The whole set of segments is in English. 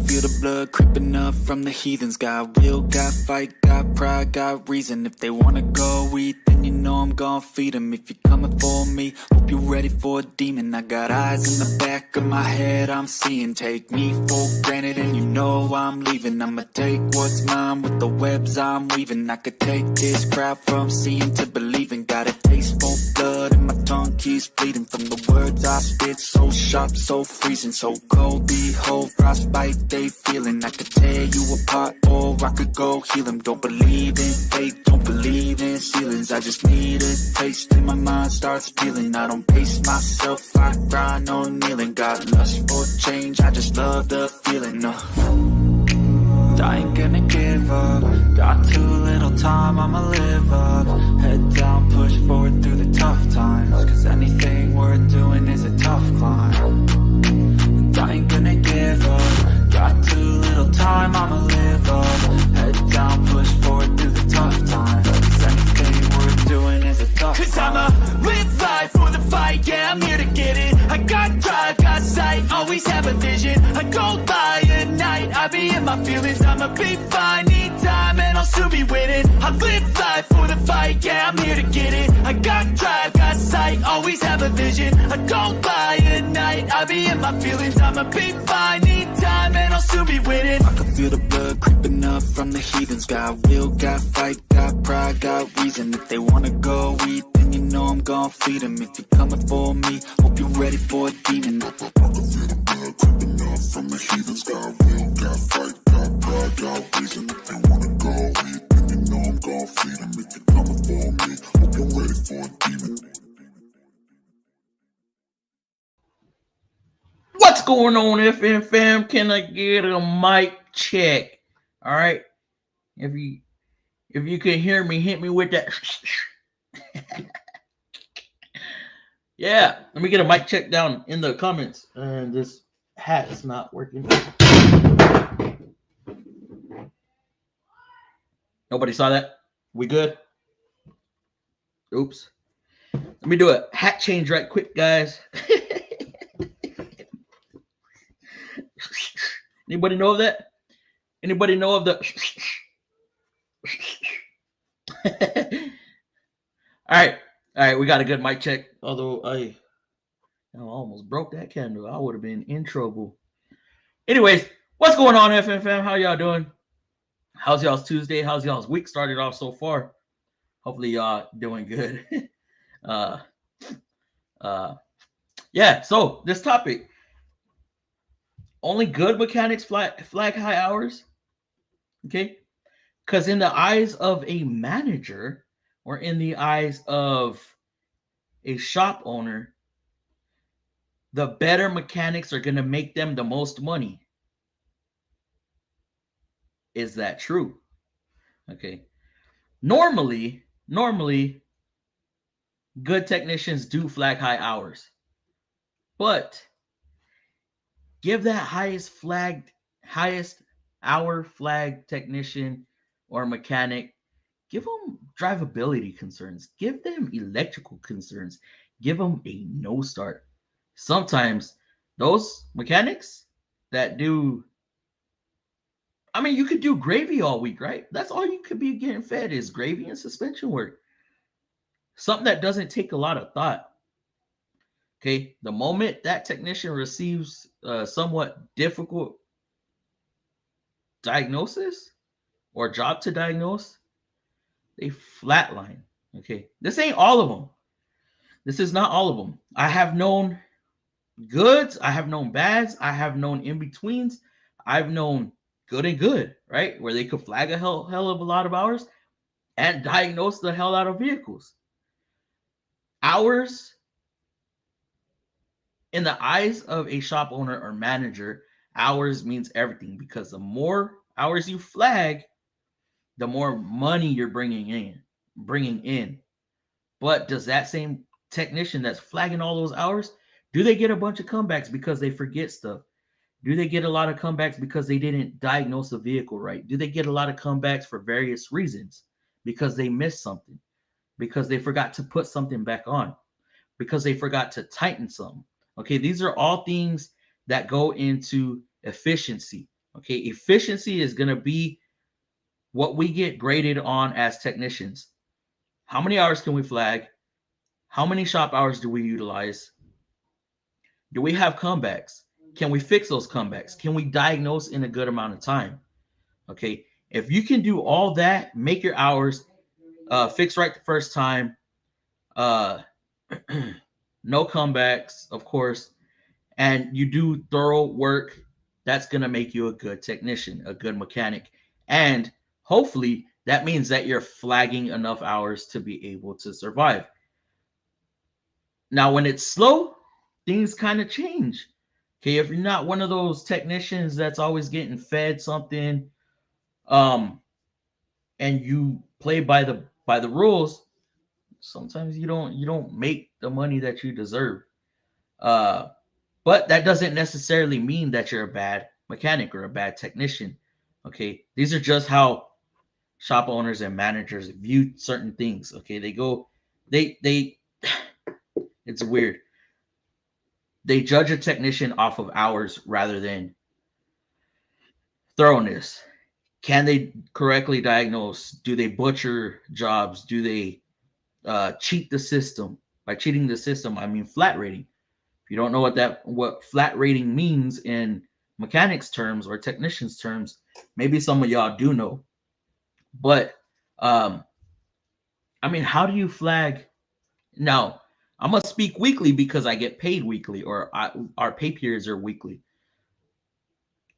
feel the blood creeping up from the heathens. Got will, got fight, got pride, got reason. If they wanna go eat, then you know I'm gon' feed them. If you're coming for me, hope you're ready for a demon. I got eyes in the back of my head, I'm seeing. Take me for granted and you know I'm leaving. I'ma take what's mine with the webs I'm weaving. I could take this crowd from seeing to believing. Got a taste for blood and my tongue keeps bleeding from the words I spit. So sharp, so freezing, so cold. Behold, frostbite they feeling. I could tear you apart or I could go heal them. Don't believe in fate, don't believe in ceilings. I just need a taste and my mind starts peeling. I don't pace myself, I grind on kneeling. Got lust for change, I just love the feeling. I ain't gonna give up. Got too little time, I'ma live up. Head down, push forward through the tough times. Cause anything worth doing is a tough climb. And I ain't gonna give up. Got too little time, I'ma live up. Head down, push forward through the tough times. Cause anything worth doing is a tough climb. Cause I'ma live life for the fight, yeah, I'm here to get it. I got drive, got sight, always have a vision. I go by at night, I be in my feelings. I'ma be fine, need time, and I'll soon be winning. I live life for the fight, yeah, I'm here to get it. I got drive, got sight, always have a vision. I go by at night, I be in my feelings. I'ma be fine, need time, and I'll soon be winning. I can feel the blood creeping up from the heathens. Got will, got fight, got pride, got reason. If they wanna go eat, then you know I'm gon' feed them. If you're coming for me, hope you're ready for a demon. I can feel the blood creeping up from the heathens. Got will, got fight, got pride, got reason. If they wanna go eat, then you know I'm gon' feed them. If you're coming for me, hope you're ready for a demon. What's going on, FM fam? Can I get a mic check? All right. If you can hear me, hit me with that. Yeah, let me get a mic check down in the comments. And this hat is not working. Nobody saw that? We good? Oops. Let me do a hat change right quick, guys. Anybody know of that? Anybody know of the? All right, we got a good mic check. Although I almost broke that candle, I would have been in trouble. Anyways, what's going on, FM fam? How y'all doing? How's y'all's Tuesday? How's y'all's week started off so far? Hopefully y'all doing good. Yeah. So this topic. Only good mechanics flag high hours, okay? Because in the eyes of a manager or in the eyes of a shop owner, the better mechanics are going to make them the most money. Is that true? Okay. Normally, good technicians do flag high hours, but give that highest hour flag technician or mechanic, give them drivability concerns, give them electrical concerns, give them a no start. Sometimes those mechanics that do, I mean, you could do gravy all week, right? That's all you could be getting fed is gravy and suspension work. Something that doesn't take a lot of thought. Okay, the moment that technician receives a somewhat difficult diagnosis or job to diagnose, they flatline. Okay, this ain't all of them. This is not all of them. I have known goods, I have known bads, I have known in-betweens, I've known good and good, right? Where they could flag a hell of a lot of hours and diagnose the hell out of vehicles. Hours in the eyes of a shop owner or manager, hours means everything because the more hours you flag, the more money you're bringing in. But does that same technician that's flagging all those hours, do they get a bunch of comebacks because they forget stuff? Do they get a lot of comebacks because they didn't diagnose the vehicle right? Do they get a lot of comebacks for various reasons? Because they missed something, because they forgot to put something back on, because they forgot to tighten something. Okay, these are all things that go into efficiency. Okay, efficiency is going to be what we get graded on as technicians. How many hours can we flag? How many shop hours do we utilize? Do we have comebacks? Can we fix those comebacks? Can we diagnose in a good amount of time? Okay, if you can do all that, make your hours, fix right the first time, uh, no comebacks, of course, and you do thorough work, that's going to make you a good technician, a good mechanic. And hopefully that means that you're flagging enough hours to be able to survive. Now, when it's slow, things kind of change. Okay, if you're not one of those technicians that's always getting fed something, um, and you play by the rules, sometimes you don't make the money that you deserve. Uh, but that doesn't necessarily mean that you're a bad mechanic or a bad technician. Okay, these are just how shop owners and managers view certain things. Okay, they it's weird. They judge a technician off of hours rather than thoroughness. Can they correctly diagnose? Do they butcher jobs? Do they cheat the system? By cheating the system, I mean flat rating. If you don't know what flat rating means in mechanics terms or technicians terms, maybe some of y'all do know. But um, I mean, how do you flag? Now, I'm gonna speak weekly because I get paid weekly, or our pay periods are weekly.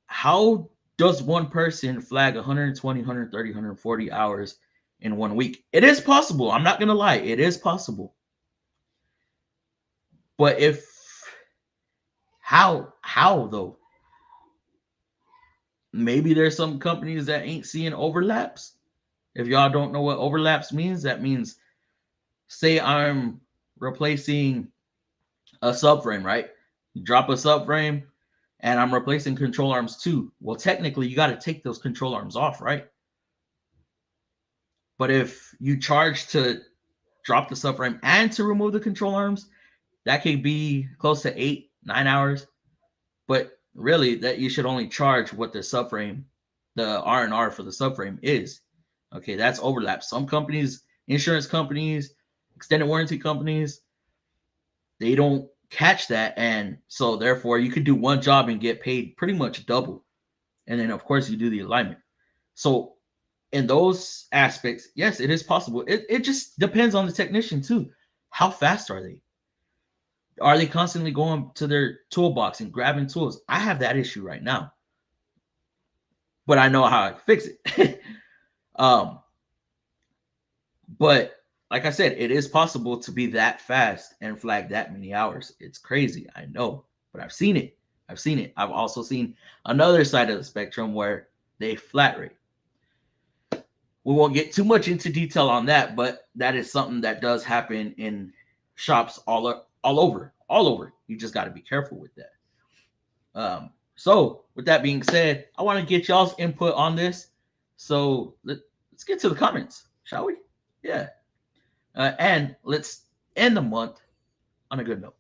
How does one person flag 120, 130, 140 hours in 1 week? It is possible. I'm not gonna lie, it is possible. But if how though? Maybe there's some companies that ain't seeing overlaps. If y'all don't know what overlaps means, that means say I'm replacing a subframe, right? You drop a subframe and I'm replacing control arms too. Well, technically, you got to take those control arms off, right? But if you charge to drop the subframe and to remove the control arms, that could be close to 8, 9 hours. But really, that you should only charge what the subframe, the R&R for the subframe is. Okay, that's overlap. Some companies, insurance companies, extended warranty companies, they don't catch that, and so therefore you could do one job and get paid pretty much double. And then of course you do the alignment. So in those aspects, yes, it is possible. It just depends on the technician too. How fast are they? Are they constantly going to their toolbox and grabbing tools? I have that issue right now, but I know how to fix it. um, but like I said, it is possible to be that fast and flag that many hours. It's crazy, I know, but I've seen it. I've seen it. I've also seen another side of the spectrum where they flat rate. We won't get too much into detail on that, but that is something that does happen in shops all over. You just got to be careful with that. So with that being said, I want to get y'all's input on this. So let's get to the comments, shall we? Yeah. And let's end the month on a good note.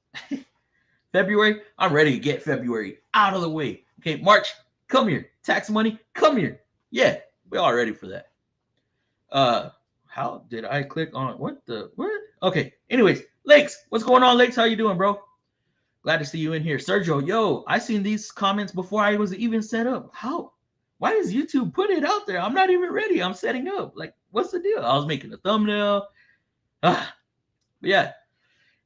February, I'm ready to get February out of the way. Okay, March, come here. Tax money, come here. Yeah, we all ready for that. How did I click on what? Okay, anyways, Lakes, what's going on, Lakes? How you doing, bro? Glad to see you in here. Sergio, yo, I seen these comments before I was even set up. How? Why does YouTube put it out there? I'm not even ready. I'm setting up. Like, what's the deal? I was making a thumbnail. But yeah.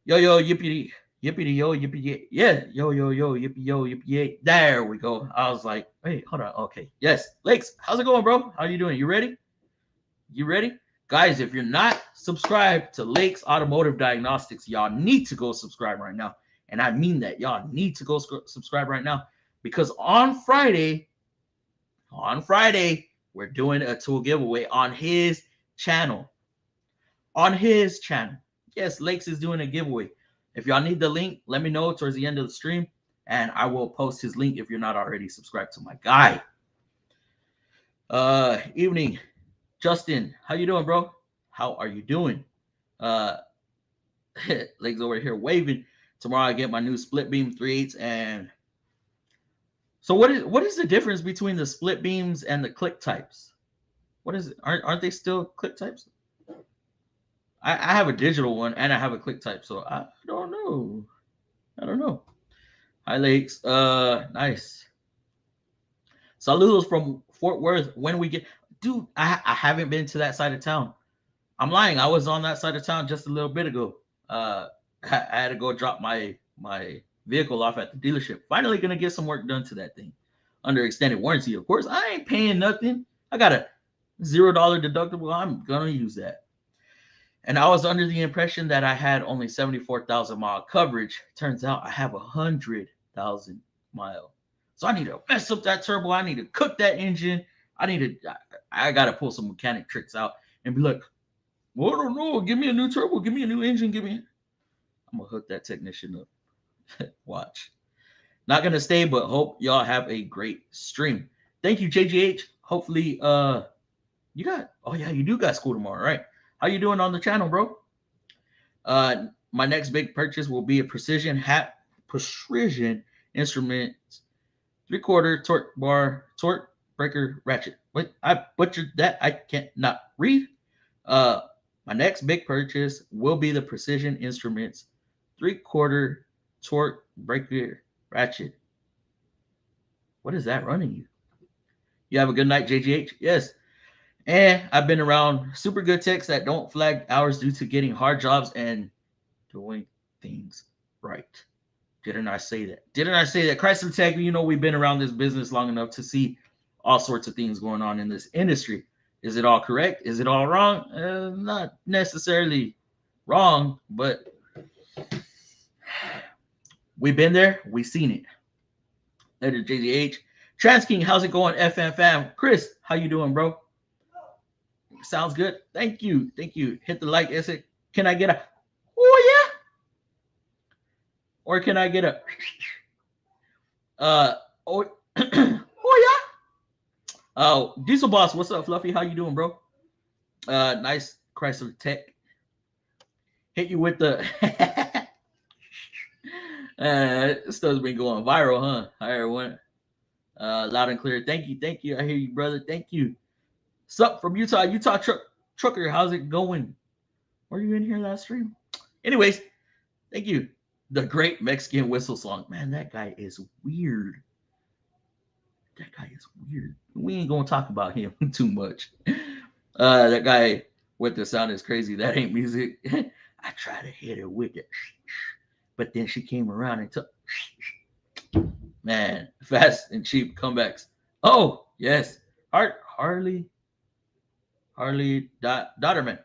Yo, yippee, yippee, yo, yippee, yeah. Yo, yippee, yippee. There we go. I was like, wait, hold on. Okay. Yes. Lakes, how's it going, bro? How you doing? You ready? You ready? Guys, if you're not subscribed to Lakes Automotive Diagnostics, y'all need to go subscribe right now. And I mean that. Y'all need to go subscribe right now. Because on Friday, we're doing a tool giveaway on his channel. On his channel. Yes, Lakes is doing a giveaway. If y'all need the link, let me know towards the end of the stream. And I will post his link if you're not already subscribed to my guy. Evening. Justin, how you doing, bro? How are you doing? Legs over here waving. Tomorrow I get my new split beam 3/8 and So what is the difference between the split beams and the click types? What is it? Aren't they still click types? I have a digital one and I have a click type, so I don't know. I don't know. Hi Lakes. Nice. Saludos from Fort Worth. When we get, dude, I haven't been to that side of town. I'm lying. I was on that side of town just a little bit ago. I had to go drop my vehicle off at the dealership. Finally, gonna get some work done to that thing under extended warranty. Of course, I ain't paying nothing. I got a $0 deductible. I'm gonna use that. And I was under the impression that I had only 74,000 mile coverage. Turns out I have 100,000 mile. So I need to mess up that turbo. I need to cook that engine. I got to pull some mechanic tricks out and be like, well, I don't know. Give me a new turbo. Give me a new engine. I'm going to hook that technician up. Watch. Not going to stay, but hope y'all have a great stream. Thank you, JGH. Hopefully, you do got school tomorrow, right? How you doing on the channel, bro? My next big purchase will be a precision instrument, 3/4 torque breaker ratchet. Wait, I butchered that. I can't not read. My next big purchase will be the precision instruments, 3/4 torque breaker ratchet. What is that running you? You have a good night, JGH. Yes. And I've been around super good techs that don't flag hours due to getting hard jobs and doing things right. Didn't I say that? Didn't I say that? Chrysler Tech, we've been around this business long enough to see all sorts of things going on in this industry. Is it all correct? Is it all wrong? Not necessarily wrong, but we've been there. We've seen it. Later, JDH. Trans King, how's it going? FM fam. Chris, how you doing, bro? Sounds good. Thank you. Hit the like. Is it? Can I get a oh yeah? Or can I get a oh oh yeah? Oh, Diesel Boss, what's up, Fluffy? How you doing, bro? Nice Chrysler Tech. Hit you with the this stuff's been going viral, huh? Hi everyone. Loud and clear. Thank you. I hear you, brother. Thank you. Sup from Utah trucker. How's it going? Were you in here last stream? Anyways, thank you. The Great Mexican Whistle Song. Man, that guy is weird. We ain't gonna talk about him too much. That guy with the sound is crazy. That ain't music. I tried to hit her with it, but then she came around and took. Man, fast and cheap comebacks. Oh yes, Harley Dotterman.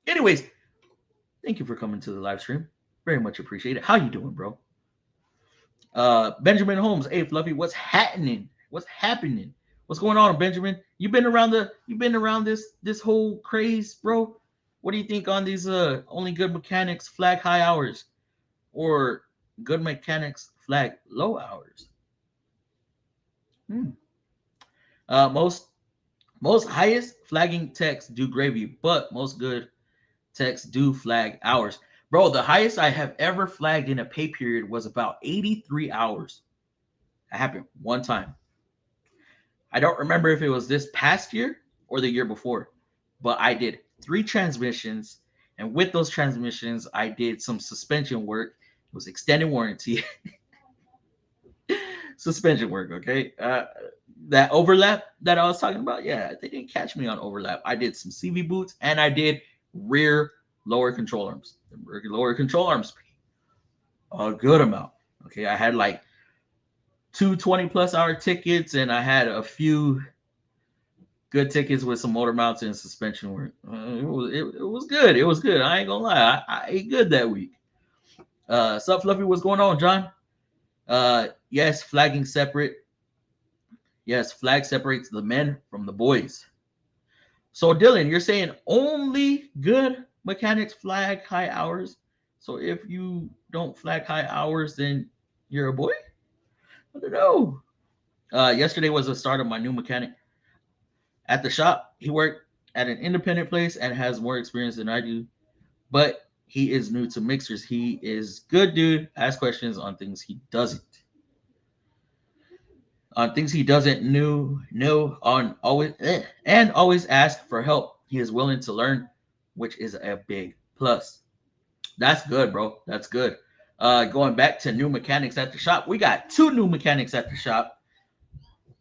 Anyways, thank you for coming to the live stream. Very much appreciate it. How you doing, bro? Benjamin Holmes. Hey, Fluffy, what's happening? What's going on, Benjamin? You've been around this whole craze, bro. What do you think on these only good mechanics flag high hours or good mechanics flag low hours? Most highest flagging techs do gravy, but most good techs do flag hours. Bro, the highest I have ever flagged in a pay period was about 83 hours. That happened one time. I don't remember if it was this past year or the year before, but I did 3 transmissions. And with those transmissions, I did some suspension work. It was extended warranty. Suspension work, okay? That overlap that I was talking about, yeah, they didn't catch me on overlap. I did some CV boots and I did rear lower control arms. The lower control arms, a good amount. Okay, I had like 2 20+ hour tickets and I had a few good tickets with some motor mounts and suspension work. It was good. It was good. I ain't gonna lie. I ate good that week. Sup, Fluffy? What's going on, John? Yes, flagging separate. Yes, flag separates the men from the boys. So, Dylan, you're saying only good mechanics flag high hours. So if you don't flag high hours, then you're a boy? I don't know. Yesterday was the start of my new mechanic at the shop. He worked at an independent place and has more experience than I do, but he is new to mixers. He is good dude. Ask questions on things he doesn't. on things he doesn't know on always and always ask for help. He is willing to learn, which is a big plus. That's good, bro. That's good. Going back to new mechanics at the shop, we got two new mechanics at the shop,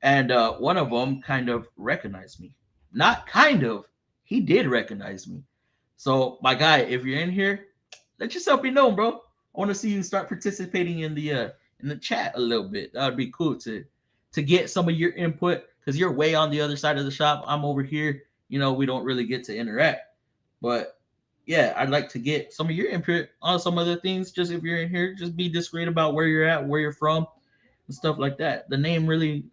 and one of them kind of recognized me. Not kind of, he did recognize me. So, my guy, if you're in here, let yourself be known, bro. I want to see you start participating in the chat a little bit. That would be cool to get some of your input because you're way on the other side of the shop. I'm over here. We don't really get to interact, but yeah, I'd like to get some of your input on some other things. Just if you're in here, just be discreet about where you're at, where you're from, and stuff like that. The name really,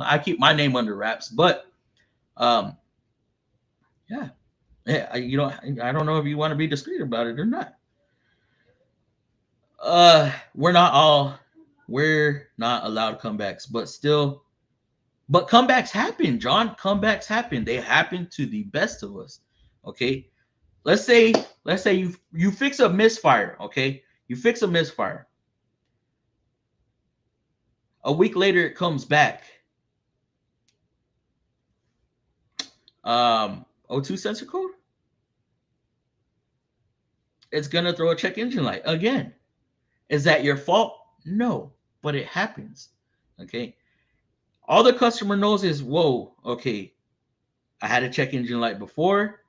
I keep my name under wraps, but um, yeah, yeah, I don't know if you want to be discreet about it or not. We're not all, we're not allowed comebacks, but still, but comebacks happen, John. Comebacks happen. They happen to the best of us. Okay, let's say you fix a misfire. Okay, you fix a misfire. A week later, it comes back. O2 sensor code. It's gonna throw a check engine light again. Is that your fault? No, but it happens. Okay. All the customer knows is, whoa, okay, I had a check engine light before.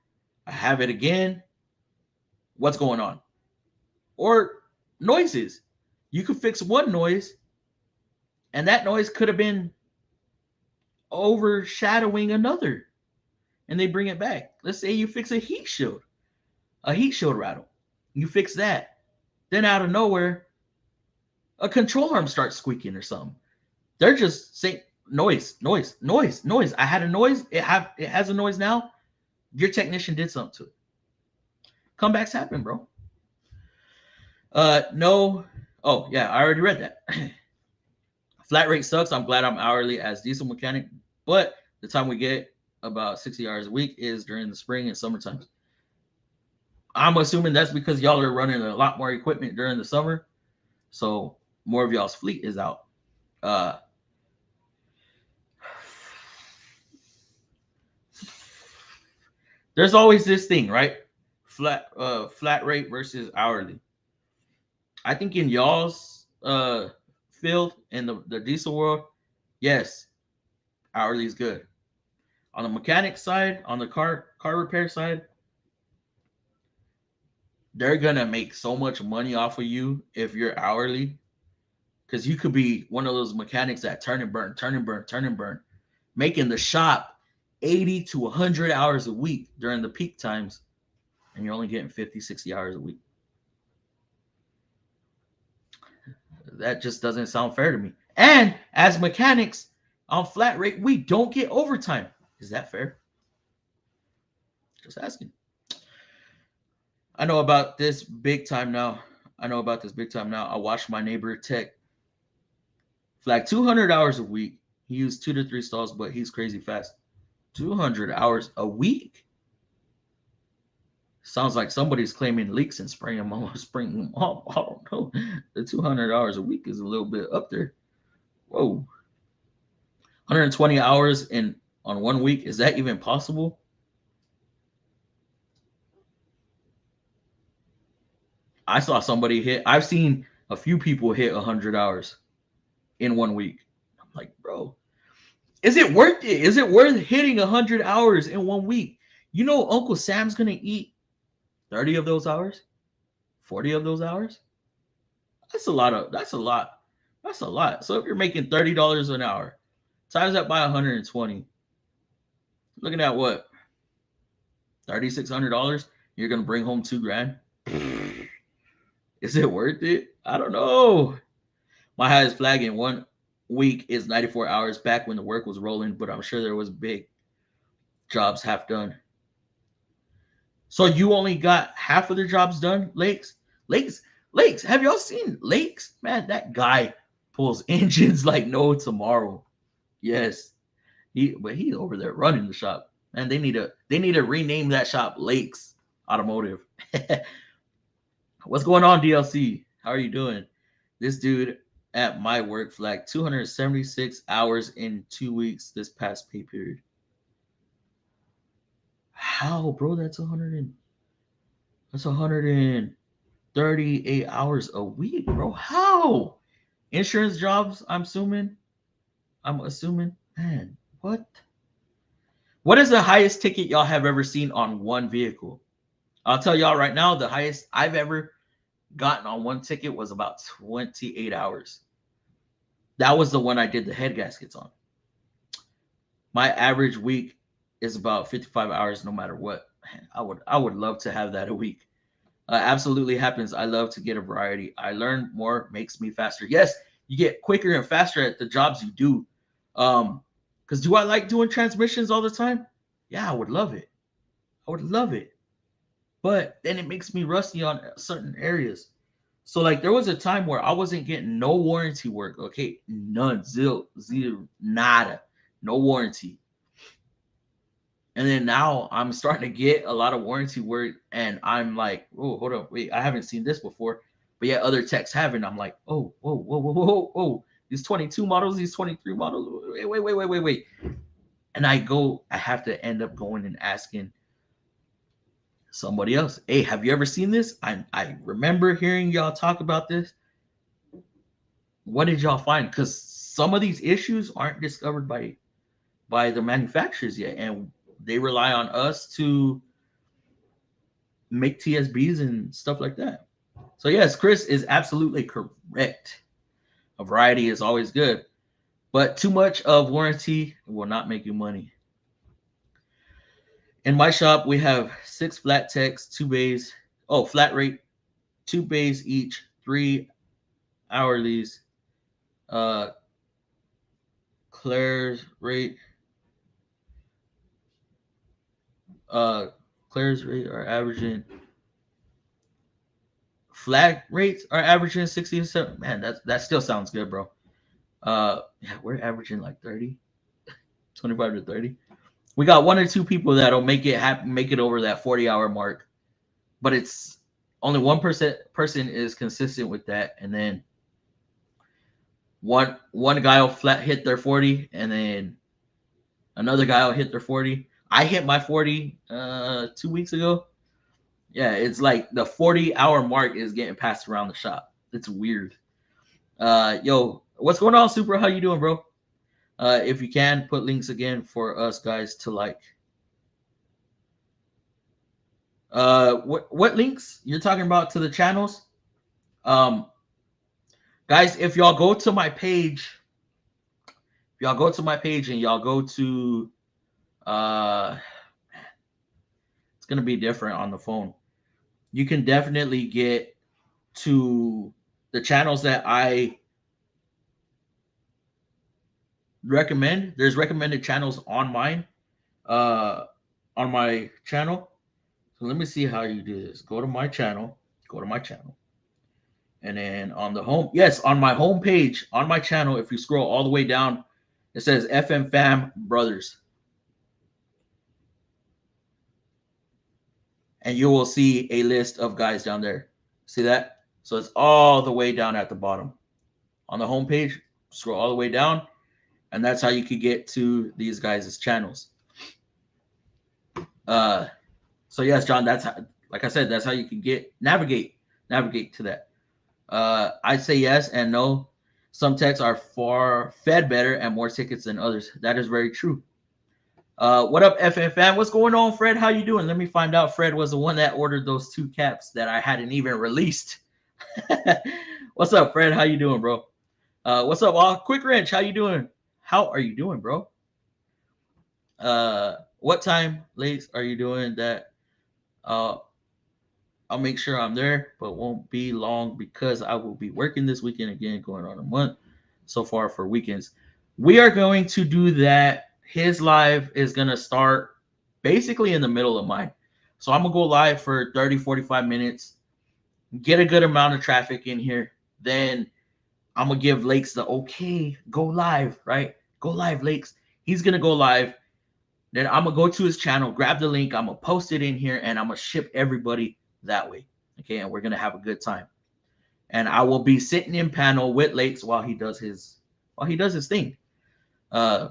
I have it again. What's going on? Or noises. You could fix one noise, and that noise could have been overshadowing another, and they bring it back. Let's say you fix a heat shield rattle. You fix that. Then out of nowhere, a control arm starts squeaking or something. They're just saying noise, noise, noise, noise. I had a noise. It has a noise now. Your technician did something to it. Comebacks happen, bro. No. Oh yeah, I already read that. Flat rate sucks. I'm glad I'm hourly as diesel mechanic, but the time we get about 60 hours a week is during the spring and summertime. I'm assuming that's because y'all are running a lot more equipment during the summer, so more of y'all's fleet is out. Uh, there's always this thing, right? Flat rate versus hourly. I think in y'all's field in the diesel world, yes, hourly is good. On the mechanic side, on the car repair side, they're gonna make so much money off of you if you're hourly, because you could be one of those mechanics that turn and burn, turn and burn, turn and burn, making the shop 80 to 100 hours a week during the peak times, and you're only getting 50, 60 hours a week. That just doesn't sound fair to me. And as mechanics on flat rate, we don't get overtime. Is that fair? Just asking. I know about this big time now. I watched my neighbor tech flag 200 hours a week. He used 2 to 3 stalls, but he's crazy fast. 200 hours a week? Sounds like somebody's claiming leaks and spraying them off. I don't know. The 200 hours a week is a little bit up there. Whoa. 120 hours on 1 week. Is that even possible? I saw somebody hit. I've seen a few people hit 100 hours in 1 week. I'm like, bro, is it worth it? Is it worth hitting 100 hours in 1 week? You know, Uncle Sam's going to eat 30 of those hours, 40 of those hours. That's a lot. That's a lot. So if you're making $30 an hour, times that by 120, looking at what? $3,600. You're going to bring home $2,000. Is it worth it? I don't know. My highest flag in 1 week is 94 hours back when the work was rolling, but I'm sure there was big jobs half done. So you only got half of the jobs done, Lakes? Lakes. Have y'all seen Lakes? Man, that guy pulls engines like no tomorrow. Yes. He's over there running the shop. Man, they need to rename that shop Lakes Automotive. What's going on, DLC? How are you doing? This dude at my work flag 276 hours in 2 weeks this past pay period. How, bro? That's 138 hours a week, bro. How? Insurance jobs, I'm assuming. I'm assuming. Man, what? What is the highest ticket y'all have ever seen on one vehicle? I'll tell y'all right now, the highest I've ever gotten on one ticket was about 28 hours. That was the one I did the head gaskets on. My average week is about 55 hours no matter what. Man, I would love to have that a week. Absolutely happens. I love to get a variety. I learn more, makes me faster. Yes, you get quicker and faster at the jobs you do. Because do I like doing transmissions all the time? Yeah, I would love it. I would love it. But then it makes me rusty on certain areas. So like there was a time where I wasn't getting no warranty work. Okay, none, zero, nada, no warranty. And then now I'm starting to get a lot of warranty work, and I'm like, oh, hold on, wait, I haven't seen this before. But yet other techs haven't. I'm like, oh, whoa, whoa, whoa, whoa, whoa. These 22 models, these 23 models. Wait. And I have to end up going and asking somebody else, hey, have you ever seen this? I remember hearing y'all talk about this. What did y'all find? Because some of these issues aren't discovered by the manufacturers yet, and they rely on us to make TSBs and stuff like that. So yes, Chris is absolutely correct. A variety is always good, but too much of warranty will not make you money. In my shop, we have 6 flat techs, 2 bays. Oh, flat rate, 2 bays each, 3 hourlies. Claire's rate. Claire's rate are averaging. Flag rates are averaging 60 and 70. Man, that still sounds good, bro. Yeah, we're averaging like 30, 25 to 30. We got 1 or 2 people that'll make it happen, make it over that 40-hour mark, but it's only 1% is consistent with that, and then one guy will flat hit their 40, and then another guy will hit their 40. I hit my 40 2 weeks ago. Yeah, it's like the 40-hour mark is getting passed around the shop. It's weird. Yo, what's going on, Super? How you doing, bro? If you can, put links again for us guys to like. What links you're talking about to the channels? Guys, if y'all go to my page, and y'all go to it's gonna be different on the phone. You can definitely get to the channels that I recommend. There's recommended channels on mine, on my channel. So let me see how you do this. Go to my channel. And then on the home, yes, on my home page, on my channel, if you scroll all the way down, it says FM Fam Brothers. And you will see a list of guys down there. See that? So it's all the way down at the bottom. On the home page, scroll all the way down, and that's how you could get to these guys' channels. So yes, John, that's how, like I said, that's how you can navigate to that. I'd say yes and no. Some techs are far fed better and more tickets than others. That is very true. What up, FM fan? What's going on, Fred? How you doing? Let me find out. Fred was the one that ordered those 2 caps that I hadn't even released. What's up, Fred? How you doing, bro? What's up, Quick Wrench? How you doing? How are you doing, bro? What time late are you doing that? I'll make sure I'm there, but won't be long because I will be working this weekend again, going on a month so far for weekends. We are going to do that. His live is going to start basically in the middle of mine. So I'm going to go live for 30, 45 minutes, get a good amount of traffic in here. Then I'm going to give Lakes the okay, go live, right? Go live, Lakes. He's going to go live. Then I'm going to go to his channel, grab the link. I'm going to post it in here, and I'm going to ship everybody that way. Okay, and we're going to have a good time. and I will be sitting in panel with Lakes while he does his thing. Uh,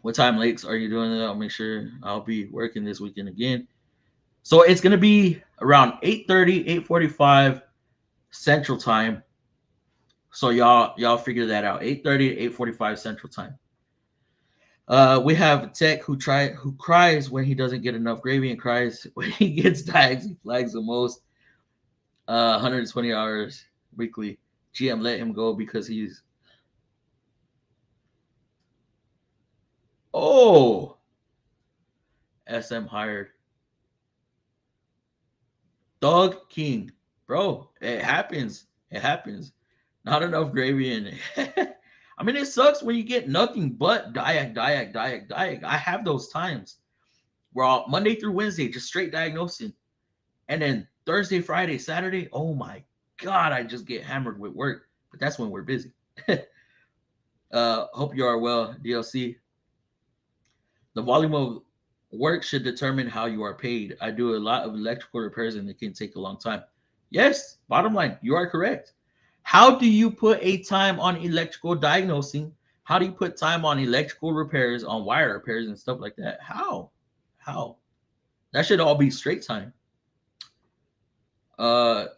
what time, Lakes, are you doing that? I'll make sure I'll be working this weekend again. So it's gonna be around 8:30, 8:45 Central Time. So y'all figure that out. 8:30 to 8:45 Central Time. We have Tech who cries when he doesn't get enough gravy and cries when he gets diags. He flags the most. 120 hours weekly. GM let him go because he's SM hired Dog King, bro. It happens. It happens. Not enough gravy in it. I mean, it sucks when you get nothing but diag. I have those times where Monday through Wednesday just straight diagnosing, and then Thursday, Friday, Saturday. Oh my god, I just get hammered with work. But that's when we're busy. Hope you are well, DLC. The volume of work should determine how you are paid. I do a lot of electrical repairs and it can take a long time. Yes, bottom line, you are correct. How do you put a time on electrical diagnosing? How do you put time on electrical repairs, on wire repairs and stuff like that? How? That should all be straight time. What?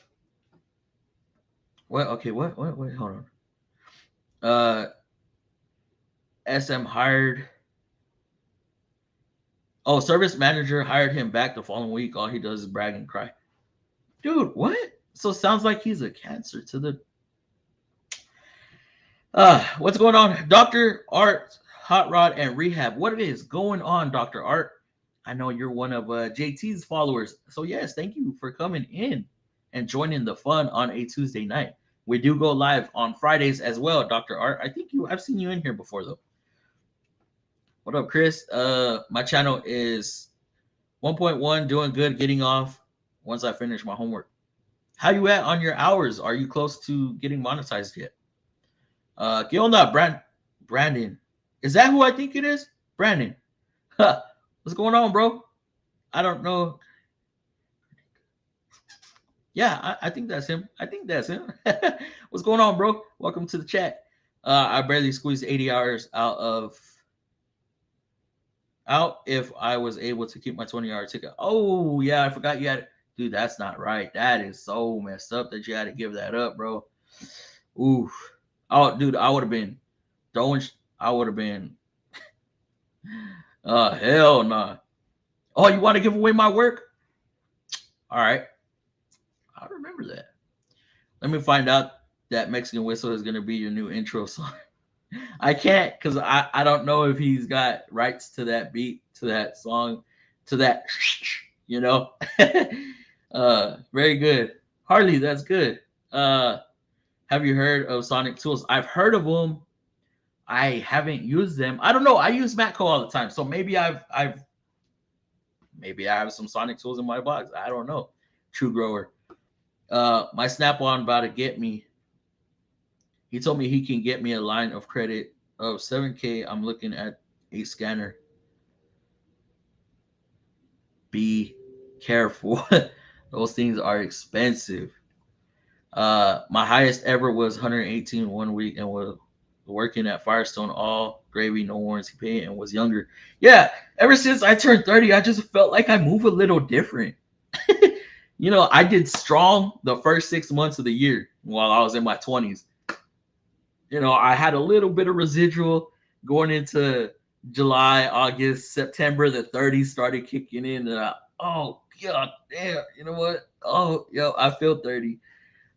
Okay, what? Wait, hold on. SM hired. Oh, service manager hired him back the following week. All he does is brag and cry. Dude, what? So it sounds like he's a cancer to the. What's going on? Dr. Art, Hot Rod, and Rehab. What is going on, Dr. Art? I know you're one of JT's followers. So, yes, thank you for coming in and joining the fun on a Tuesday night. We do go live on Fridays as well, Dr. Art. I've seen you in here before, though. What up, Chris? My channel is 1.1, doing good, getting off once I finish my homework. How you at on your hours? Are you close to getting monetized yet? ¿Qué onda, Brandon? Is that who I think it is? Brandon. Huh. What's going on, bro? I don't know. Yeah, I think that's him. What's going on, bro? Welcome to the chat. I barely squeezed 80 hours out if I was able to keep my 20-hour ticket. Oh, yeah, I forgot you had. Dude, that's not right. That is so messed up that you had to give that up, bro. Oof. Oh, dude, I would have been throwing. I would have been. Hell nah. Oh, you want to give away my work? All right. I remember that. Let me find out that Mexican Whistle is going to be your new intro song. I can't because I don't know if he's got rights to that beat, to that song, to that, you know. Very good. Harley, that's good. Have you heard of Sonic Tools? I've heard of them. I haven't used them. I don't know. I use Matco all the time, so maybe maybe I have some Sonic Tools in my box. I don't know. True grower. My Snap-on about to get me. He told me he can get me a line of credit of 7K. I'm looking at a scanner. Be careful. Those things are expensive. My highest ever was 118 one week and was working at Firestone, all gravy, no warranty pay, and was younger. Yeah, ever since I turned 30, I just felt like I move a little different. You know, I did strong the first 6 months of the year while I was in my 20s. You know, I had a little bit of residual going into July, August, September. The 30s started kicking in. And oh, God damn. You know what? Oh, yo, I feel 30.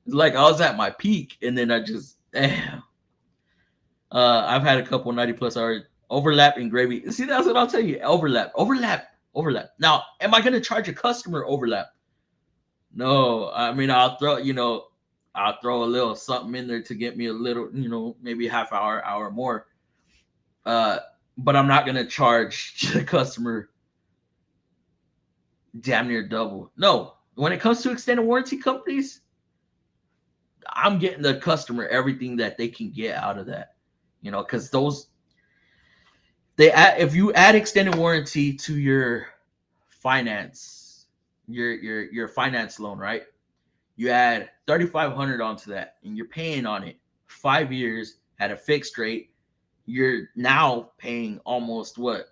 It's like I was at my peak, and then I just, damn. I've had a couple 90-plus hour overlapping gravy. See, that's what I'll tell you. Overlap. Now, am I going to charge a customer overlap? No. I mean, I'll throw a little something in there to get me a little, maybe half hour more. But I'm not going to charge the customer damn near double. No. When it comes to extended warranty companies, I'm getting the customer everything that they can get out of that, because if you add extended warranty to your finance, your finance loan, right? You add 3,500 onto that, and you're paying on it 5 years at a fixed rate. You're now paying almost what,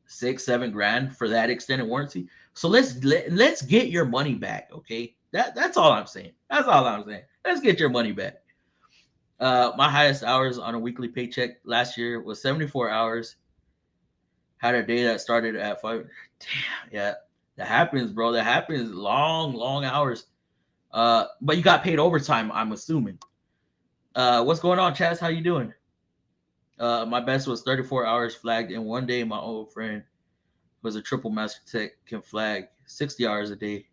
6, 7 grand for that extended warranty. So let's get your money back, okay? That's all I'm saying. That's all I'm saying. Let's get your money back. My highest hours on a weekly paycheck last year was 74 hours. Had a day that started at 5. Damn, yeah, that happens, bro. That happens. Long, long hours. But you got paid overtime, I'm assuming. What's going on, Chaz? How you doing? My best was 34 hours flagged in one day. My old friend was a triple master tech, can flag 60 hours a day.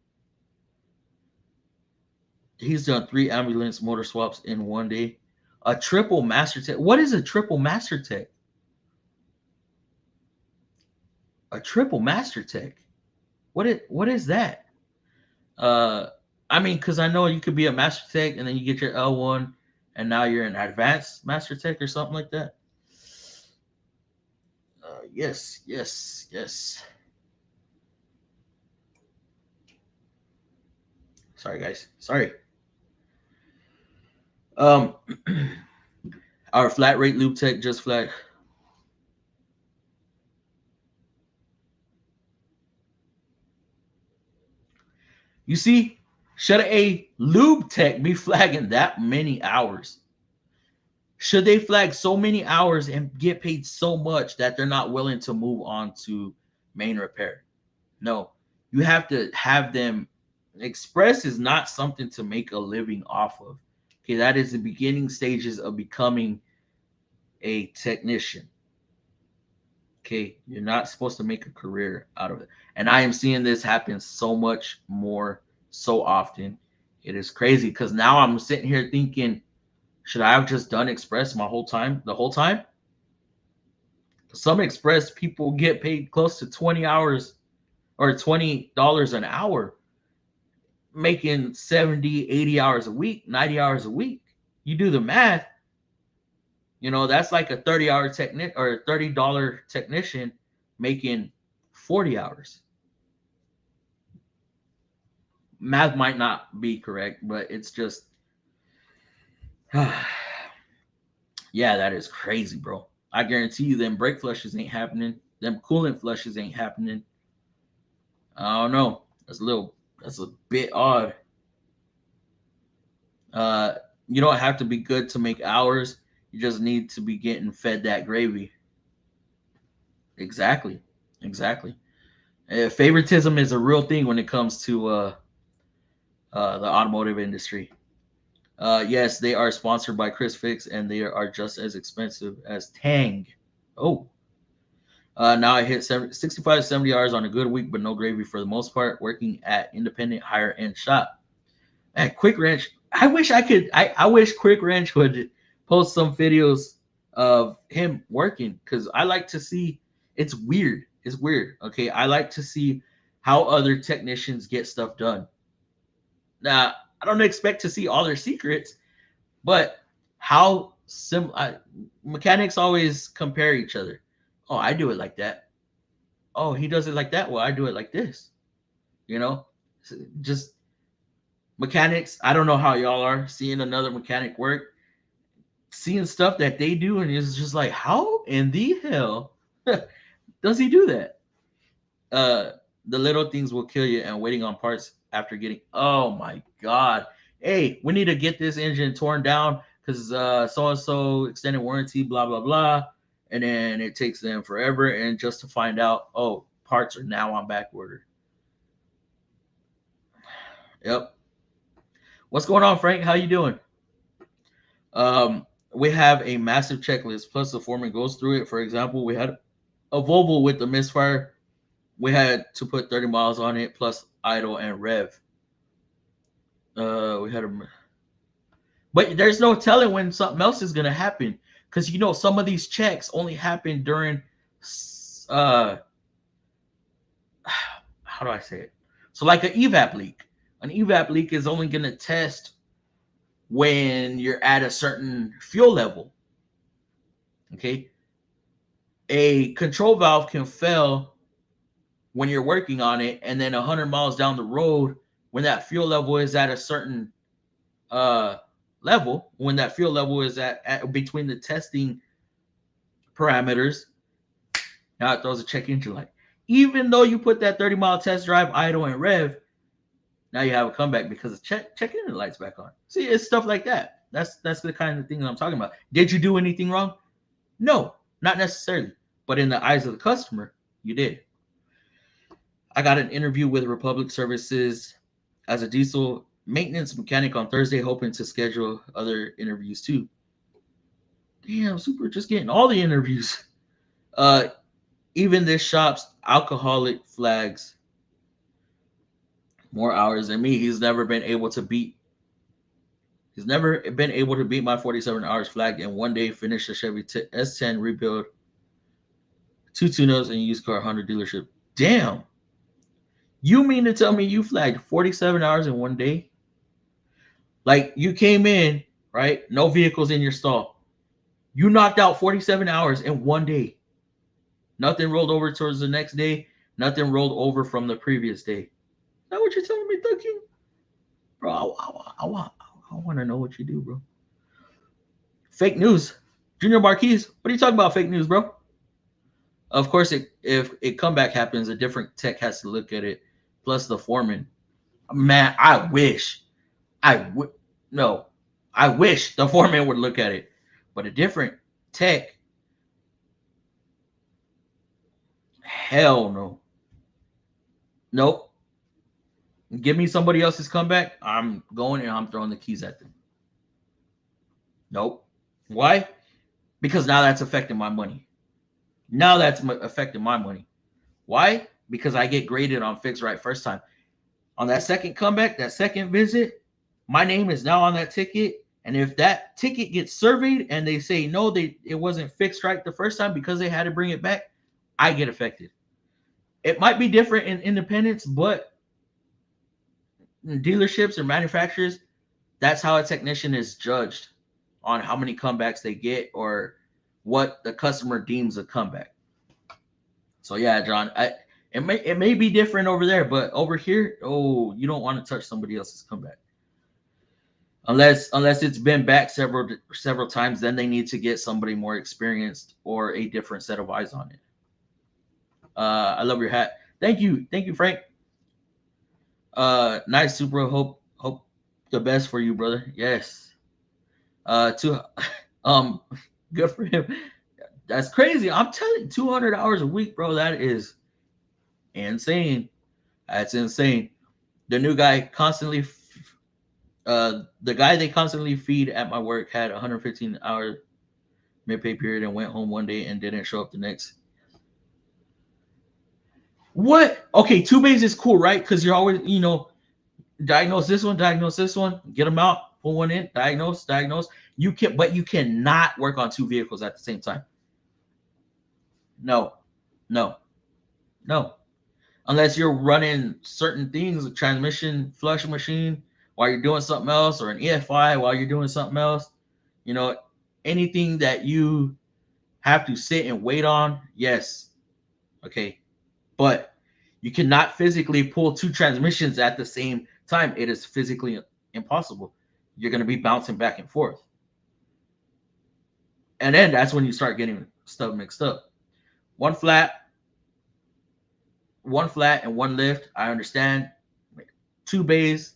He's done 3 ambulance motor swaps in one day. A triple master tech. What is a triple master tech? A triple master tech. What is that? Uh, I mean, because I know you could be a master tech and then you get your L1, and now you're an advanced master tech or something like that. Yes, yes, yes. Sorry, guys. Sorry. Um, our flat rate lube tech just flat. You see, should a lube tech be flagging that many hours? Should they flag so many hours and get paid so much that they're not willing to move on to main repair? No, you have to have them. Express is not something to make a living off of. Okay, that is the beginning stages of becoming a technician. Okay, you're not supposed to make a career out of it. And I am seeing this happen so much more, so often. It is crazy because now I'm sitting here thinking, should I have just done Express my whole time, the whole time? Some Express people get paid close to 20 hours or $20 an hour, making 70, 80 hours a week, 90 hours a week. You do the math, that's like a 30-hour technician or a $30 technician making 40 hours. Math might not be correct, but it's just, yeah, that is crazy, bro. I guarantee you them brake flushes ain't happening. Them coolant flushes ain't happening. I don't know. That's a bit odd. Uh, you don't have to be good to make hours. You just need to be getting fed that gravy. Exactly. Exactly. Favoritism is a real thing when it comes to the automotive industry. Yes, they are sponsored by Chris Fix, and they are just as expensive as Tang. Oh, now I hit 65 to 70 hours on a good week, but no gravy for the most part, working at independent higher end shop. And Quick Ranch, I wish I could. I wish Quick Ranch would post some videos of him working because I like to see. It's weird. It's weird. Okay, I like to see how other technicians get stuff done. Now, I don't expect to see all their secrets, but how mechanics always compare each other. Oh, I do it like that. Oh, he does it like that. Well, I do it like this. You know, just mechanics. I don't know how y'all are seeing another mechanic work, seeing stuff that they do, and it's just like, how in the hell does he do that? Uh, the little things will kill you, and waiting on parts after getting. Oh my god! Hey, we need to get this engine torn down because so and so extended warranty, blah blah blah, and then it takes them forever, and just to find out, oh, parts are now on back order. Yep. What's going on, Frank? How you doing? We have a massive checklist. Plus, the foreman goes through it. For example, we had a Volvo with the misfire. We had to put 30 miles on it, plus idle and rev. We had a, but there's no telling when something else is gonna happen because some of these checks only happen during, how do I say it? So like an evap leak. An evap leak is only gonna test when you're at a certain fuel level. Okay. A control valve can fail when you're working on it, and then 100 miles down the road, when that fuel level is at a certain uh level, when that fuel level is at between the testing parameters, now it throws a check engine light. Even though you put that 30-mile test drive idle and rev, now you have a comeback because the check engine light's back on. See, it's stuff like that. That's the kind of thing that I'm talking about. Did you do anything wrong? No, not necessarily. But in the eyes of the customer, you did. I got an interview with Republic Services as a diesel maintenance mechanic on Thursday, hoping to schedule other interviews too. Damn, super, just getting all the interviews. Uh, Even this shop's alcoholic flags more hours than me. He's never been able to beat. He's never been able to beat my 47 hours flag and one day finish a Chevy S10 rebuild, 2 tune-ups, and used car Honda dealership. Damn. You mean to tell me you flagged 47 hours in one day? Like you came in, right? No vehicles in your stall. You knocked out 47 hours in one day. Nothing rolled over towards the next day. Nothing rolled over from the previous day. Is that what you're telling me? Thank you, bro. I want to know what you do, bro. Fake news. Junior Marquise, what are you talking about? Fake news, bro. Of course, if a comeback happens, a different tech has to look at it. Plus the foreman. Man, I wish no, I wish the foreman would look at it. But a different tech, hell no. Nope. Give me somebody else's comeback. I'm going and I'm throwing the keys at them. Nope. Why? Because now that's affecting my money. Now that's affecting my money. Why? Because I get graded on fixed right first time. On that second comeback, that second visit, my name is now on that ticket. And if that ticket gets surveyed and they say no, it wasn't fixed right the first time because they had to bring it back, I get affected. It might be different in independents, but in dealerships or manufacturers, that's how a technician is judged on how many comebacks they get or what the customer deems a comeback. So yeah, John, it may be different over there, but over here, oh, you don't want to touch somebody else's comeback. Unless it's been back several times, then they need to get somebody more experienced or a different set of eyes on it. I love your hat. Thank you, Frank. Nice, Supra. Hope the best for you, brother. Yes. To good for him. That's crazy. I'm telling you, 200 hours a week, bro. That is insane. That's insane. The new guy constantly, the guy they constantly feed at my work had 115-hour mid-pay period and went home one day and didn't show up the next. What? Okay, 2 bays is cool, right? Because you're always, diagnose this one, get them out, pull one in, diagnose. You can, but you cannot work on 2 vehicles at the same time. No. Unless you're running certain things, a transmission flush machine while you're doing something else, or an EFI while you're doing something else. Anything that you have to sit and wait on, yes. Okay. But you cannot physically pull 2 transmissions at the same time. It is physically impossible. You're going to be bouncing back and forth. And then that's when you start getting stuff mixed up. One flat and one lift, I understand. 2 bays,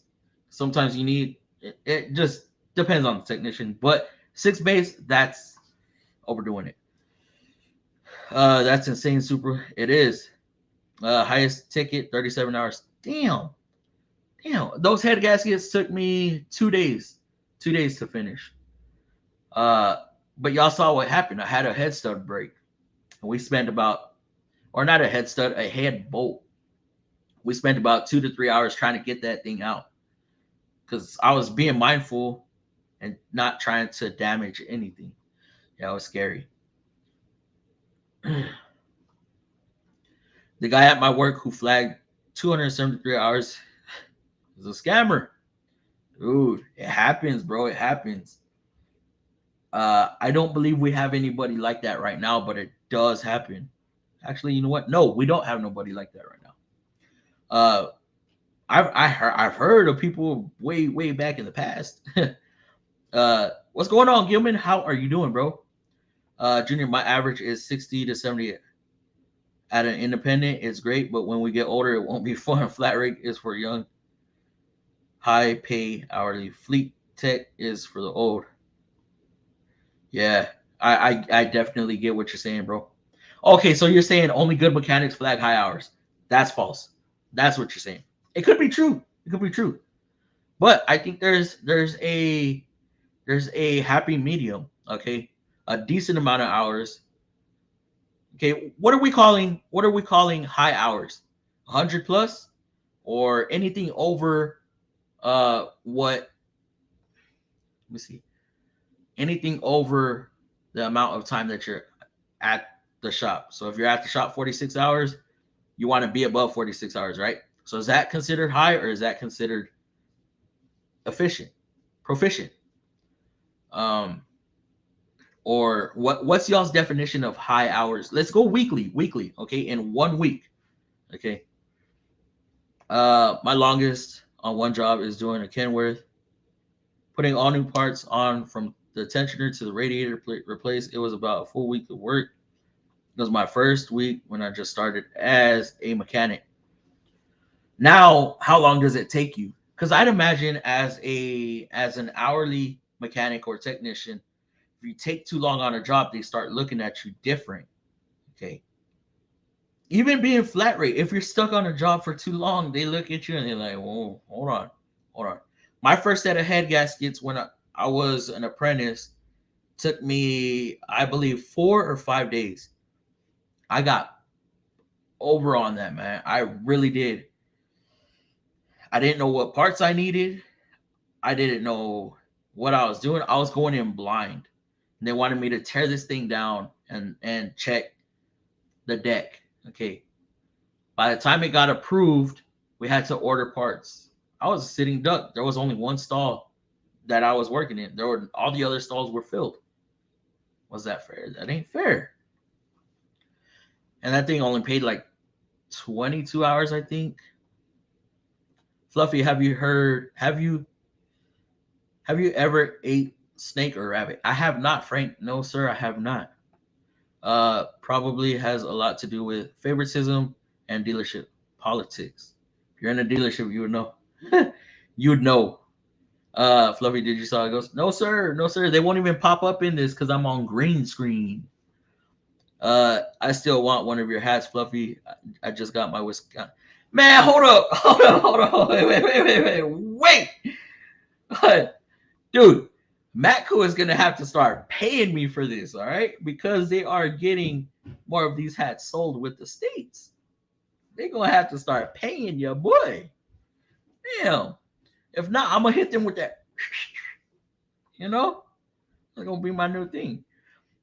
sometimes you need, it just depends on the technician. But 6 bays, that's overdoing it. That's insane, Super. It is. Highest ticket, 37 hours. Damn. Those head gaskets took me 2 days. 2 days to finish. But y'all saw what happened. I had a head stud break. And we spent about, or not a head stud, a head bolt. We spent about 2 to 3 hours trying to get that thing out. Because I was being mindful and not trying to damage anything. Yeah, it was scary. The guy at my work who flagged 273 hours is a scammer. Dude, it happens, bro. It happens. I don't believe we have anybody like that right now, but it does happen. Actually, you know what? No, we don't have nobody like that right now. I've heard of people way back in the past. What's going on, Gilman? How are you doing, bro? Junior, my average is 60 to 70 at an independent. It's great, but when we get older, it won't be fun. Flat rate is for young, high pay hourly. Fleet tech is for the old. Yeah, I definitely get what you're saying, bro. Okay, so you're saying only good mechanics flag high hours. That's false. That's what you're saying. It could be true. It could be true. But I think there's a happy medium. Okay, a decent amount of hours. Okay, what are we calling high hours? 100 plus or anything over what? Let me see. Anything over the amount of time that you're at the shop. So if you're at the shop 46 hours, you want to be above 46 hours, right? So is that considered high or is that considered efficient, proficient? Um, or what's y'all's definition of high hours? Let's go weekly, okay? In 1 week, okay. My longest on one job is doing a Kenworth, putting all new parts on from the tensioner to the radiator replaced. It was about a full week of work. It was my first week when I just started as a mechanic. Now, how long does it take you? Because I'd imagine as an hourly mechanic or technician, if you take too long on a job, they start looking at you different. Okay. Even being flat rate, if you're stuck on a job for too long, they look at you and they're like, whoa, hold on. My first set of head gaskets when I was an apprentice took me, I believe, 4 or 5 days. I got over on that, man. I really did. I didn't know what parts I needed. I didn't know what I was doing. I was going in blind. And they wanted me to tear this thing down and check the deck. Okay. By the time it got approved, we had to order parts. I was a sitting duck. There was only one stall that I was working in. There were all the other stalls were filled. Was that fair? That ain't fair. And that thing only paid like 22 hours, I think. Fluffy, have you ever ate snake or rabbit? I have not, Frank. No, sir, I have not. Probably has a lot to do with favoritism and dealership politics. If you're in a dealership, you would know. You would know. Fluffy, did you saw it goes? No, sir, no, sir. They won't even pop up in this because I'm on green screen. I still want one of your hats, Fluffy. I just got my Wisconsin. Man, hold up, hold up, wait. Dude, Matco is gonna have to start paying me for this, all right? Because they are getting more of these hats sold with the states. They're gonna have to start paying you, boy. Damn. If not, I'm gonna hit them with that. You know, it's gonna be my new thing.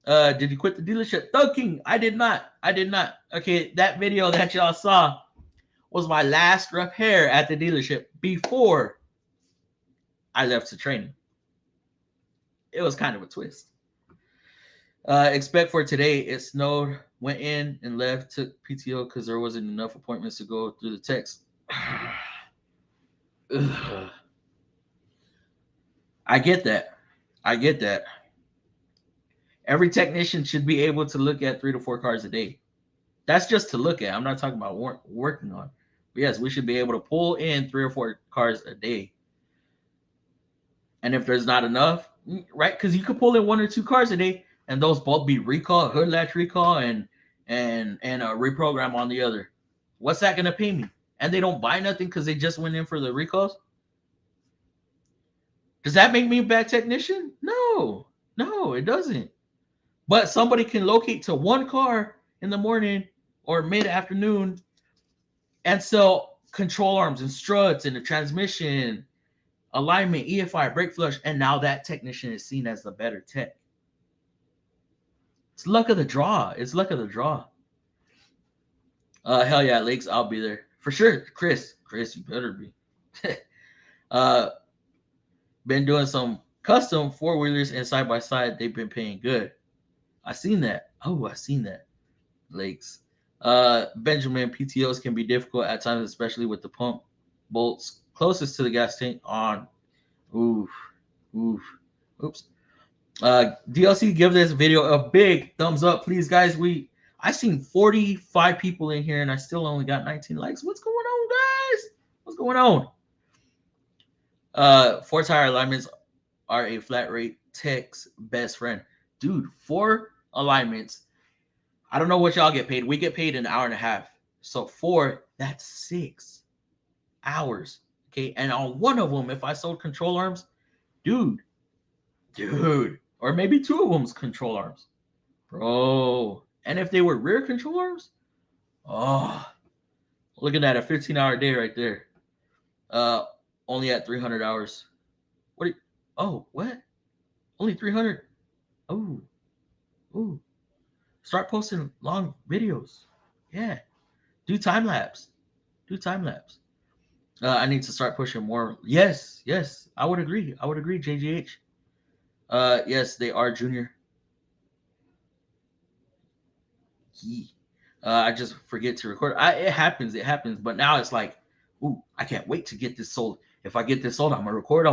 Did you quit the dealership? Thug King, I did not. I did not. Okay, that video that y'all saw was my last repair at the dealership before I left to training. It was kind of a twist. Expect for today, it snowed, went in and left, took PTO because there wasn't enough appointments to go through the text. I get that. I get that. Every technician should be able to look at 3 to 4 cars a day. That's just to look at. I'm not talking about working on. But yes, we should be able to pull in 3 or 4 cars a day. And if there's not enough, right? Because you could pull in 1 or 2 cars a day, and those both be recall, hood latch recall, and a reprogram on the other. What's that gonna pay me? And they don't buy nothing because they just went in for the recalls. Does that make me a bad technician? No, it doesn't. But somebody can locate to one car in the morning or mid afternoon and sell control arms and struts and the transmission, alignment, EFI, brake flush, and now that technician is seen as the better tech. It's luck of the draw. It's luck of the draw. Hell yeah, Lakes, I'll be there for sure. Chris, you better be. Been doing some custom 4-wheelers and side by side. They've been paying good. I seen that. Oh, I seen that. Lakes. Benjamin, PTOs can be difficult at times, especially with the pump. bolts closest to the gas tank on. Oof, oof, oops. DLC, give this video a big thumbs up, please, guys. I seen 45 people in here and I still only got 19 likes. What's going on, guys? What's going on? Four tire alignments are a flat rate tech's best friend. Dude, 4 alignments. I don't know what y'all get paid. We get paid an hour and a half. So 4, that's 6 hours. Okay. And on one of them, if I sold control arms, dude, or maybe 2 of them's control arms, bro. And if they were rear control arms, oh, looking at a 15-hour day right there. Only at 300 hours. What? Only 300? Oh, start posting long videos. Yeah, do time lapse. I need to start pushing more. Yes, I would agree. JGH. Yes, they are junior. I just forget to record. It happens. But now it's like, ooh, I can't wait to get this sold. If I get this sold, I'm gonna record.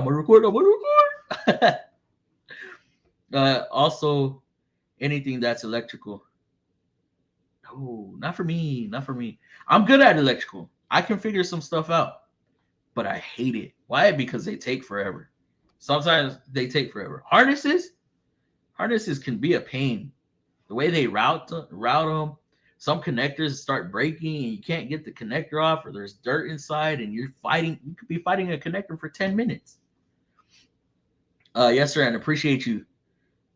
Also, anything that's electrical. No, not for me. I'm good at electrical. I can figure some stuff out, but I hate it. Why? Because they take forever. Sometimes they take forever. Harnesses can be a pain. The way they route them, some connectors start breaking and you can't get the connector off, or there's dirt inside and you could be fighting a connector for 10 minutes. Yes, sir, and appreciate you.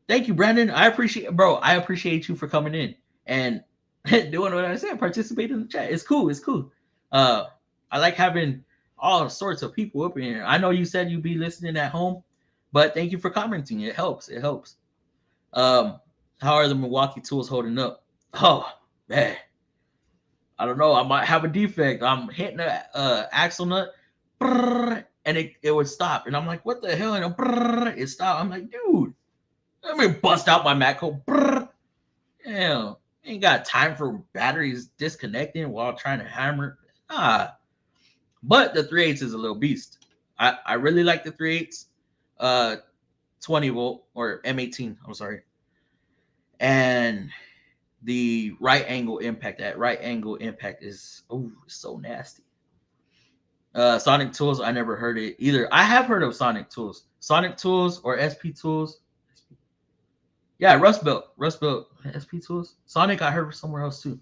Thank you, Brandon. I appreciate you for coming in and doing what I said, participate in the chat. It's cool. I like having all sorts of people up in here. I know you said you'd be listening at home, but thank you for commenting. It helps. How are the Milwaukee tools holding up? Oh, man. I don't know. I might have a defect. I'm hitting the axle nut, and it would stop. And I'm like, what the hell? And it stopped. I'm like, dude, let me bust out my Matco. Damn, ain't got time for batteries disconnecting while trying to hammer. But the 3/8 is a little beast. I really like the 3/8, 20 volt or M18. I'm sorry. And the right angle impact. That right angle impact is so nasty. Sonic Tools, I never heard it either. I have heard of Sonic Tools or SP Tools. Yeah, Rust Belt, SP Tools. Sonic, I heard somewhere else too.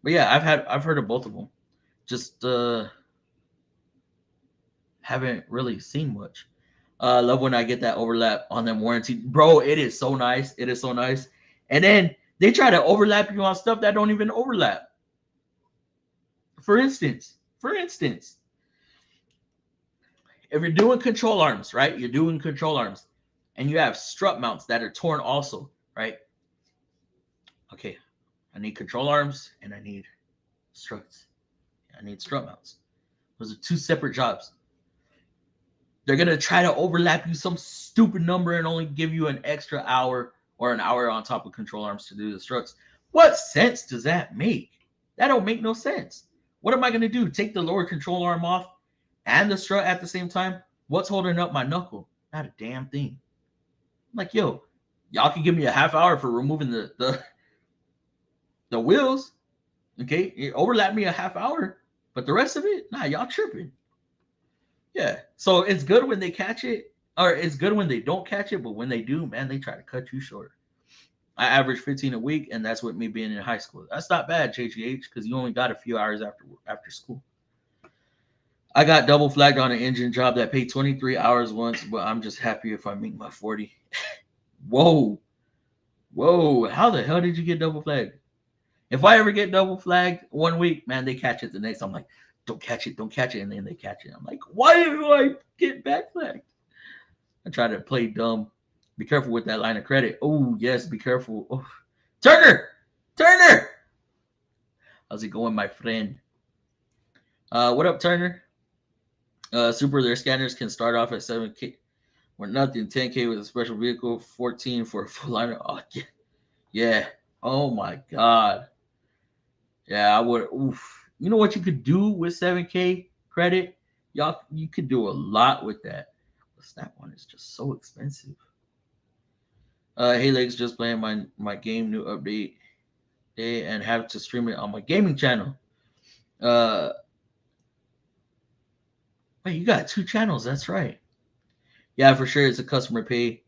But yeah, I've heard of both of them. Just haven't really seen much. Love when I get that overlap on them warranty, bro. It is so nice. And then they try to overlap you on stuff that don't even overlap. For instance, if you're doing control arms, right? And you have strut mounts that are torn also, right? Okay, I need control arms and I need struts. I need strut mounts. Those are 2 separate jobs. They're going to try to overlap you some stupid number and only give you an extra hour or an hour on top of control arms to do the struts. What sense does that make? That don't make no sense. What am I going to do? Take the lower control arm off and the strut at the same time? What's holding up my knuckle? Not a damn thing. I'm like, yo, y'all can give me a half hour for removing the wheels. Okay, it overlap me a half hour, but the rest of it, nah, y'all tripping. Yeah, so it's good when they catch it, or it's good when they don't catch it, but when they do, man, they try to cut you short. I average 15 a week, and that's with me being in high school. That's not bad, JGH, because you only got a few hours after school. I got double flagged on an engine job that paid 23 hours once, but I'm just happy if I make my 40. Whoa, how the hell did you get double flagged? If I ever get double flagged one week, man, they catch it the next. I'm like, don't catch it, and then they catch it. I'm like, why do I get back flagged? I try to play dumb. Be careful with that line of credit. Oh, yes, be careful. Oh. Turner! How's it going, my friend? What up, Turner? Super, their scanners can start off at 7K or nothing, 10K with a special vehicle, 14 for a full liner. Oh, yeah. Oh, my God. Yeah, I would. Oof. You know what you could do with 7K credit? Y'all, you could do a lot with that. The Snap one is just so expensive. Hey Legs, just playing my game new update day and have to stream it on my gaming channel. Uh, Wait, you got two channels? That's right. Yeah, for sure, it's a customer pay.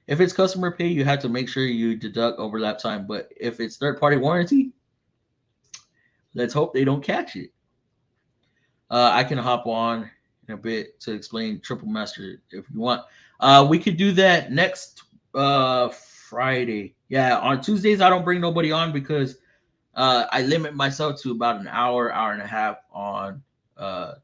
If it's customer pay, you have to make sure you deduct overlap time. But if it's third party warranty, let's hope they don't catch it. I can hop on in a bit to explain Triple Master if you want. We could do that next Friday. Yeah, on Tuesdays I don't bring nobody on because I limit myself to about an hour, hour and a half on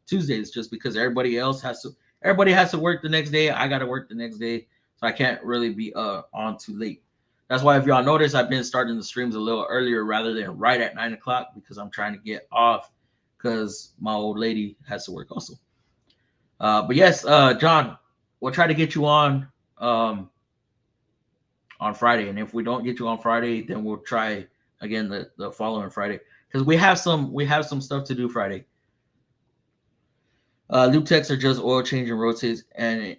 Tuesdays, just because everybody has to work the next day. I got to work the next day, so I can't really be on too late. That's why if y'all notice, I've been starting the streams a little earlier rather than right at 9 o'clock because I'm trying to get off because my old lady has to work also. But yes, John, we'll try to get you um, on Friday, and if we don't get you on Friday, then we'll try again the following Friday because we have some stuff to do Friday. Loop techs are just oil change and rotates, and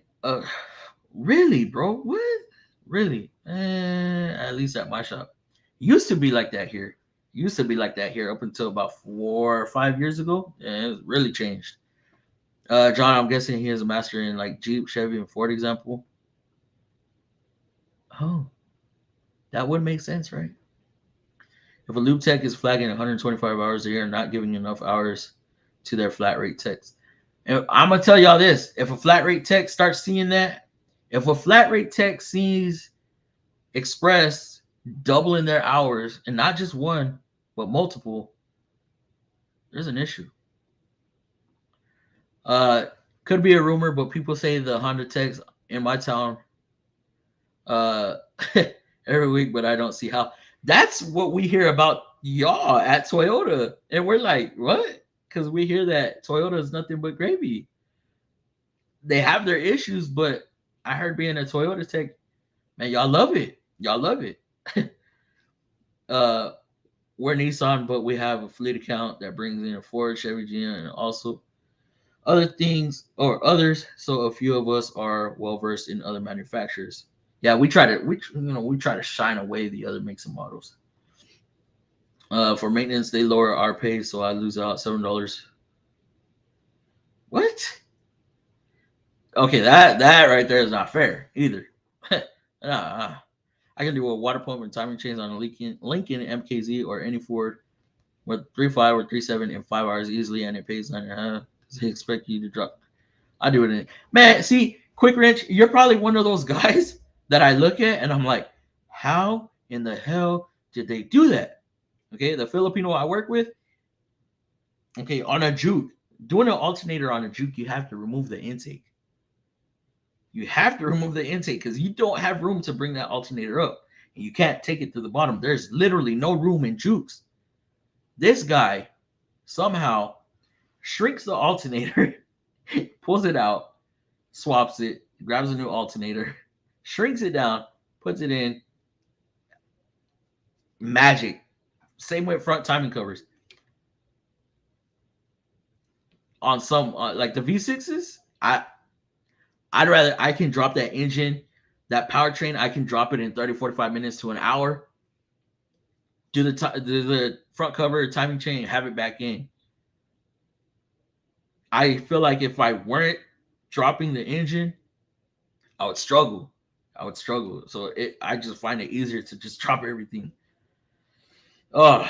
really, bro, what? Really? At least at my shop, used to be like that here. Used to be like that here up until about 4 or 5 years ago, and it's really changed. John, I'm guessing he has a master in like Jeep, Chevy, and Ford example. Oh, that would make sense, right? If a loop tech is flagging 125 hours a year and not giving enough hours to their flat rate techs, and I'm gonna tell y'all this: if a flat rate tech starts seeing that, if a flat rate tech sees Express doubling their hours and not just one but multiple, there's an issue. Uh, could be a rumor, but people say the Honda techs in my town uh every week, but I don't see how. That's what we hear about y'all at Toyota, and we're like, what? Because we hear that Toyota is nothing but gravy. They have their issues, but I heard being a Toyota tech, man, y'all love it. Y'all love it. uh, we're Nissan, but we have a fleet account that brings in a Ford, Chevy, GM, and also other things or others. So a few of us are well versed in other manufacturers. Yeah, we try to shine away the other makes and models. For maintenance, they lower our pay, so I lose out $7. What? Okay, that right there is not fair either. Nah, I can do a water pump and timing chains on a Lincoln MKZ or any Ford with 3.5 or 3.7 in 5 hours easily, and it pays 9.5. They expect you to drop. I do it in man. See, Quick Wrench, you're probably one of those guys that I look at and I'm like, how in the hell did they do that? Okay, the Filipino I work with, okay, on a juke, doing an alternator on a juke, you have to remove the intake. You have to remove the intake because you don't have room to bring that alternator up. And you can't take it to the bottom. There's literally no room in jukes. This guy somehow shrinks the alternator, pulls it out, swaps it, grabs a new alternator, shrinks it down, puts it in. Magic. Same with front timing covers. On some like the V6s, I can drop that engine, that powertrain. I can drop it in 30, 45 minutes to an hour. Do the front cover timing chain, have it back in. I feel like if I weren't dropping the engine, I would struggle. I would struggle. So I just find it easier to just drop everything. Oh,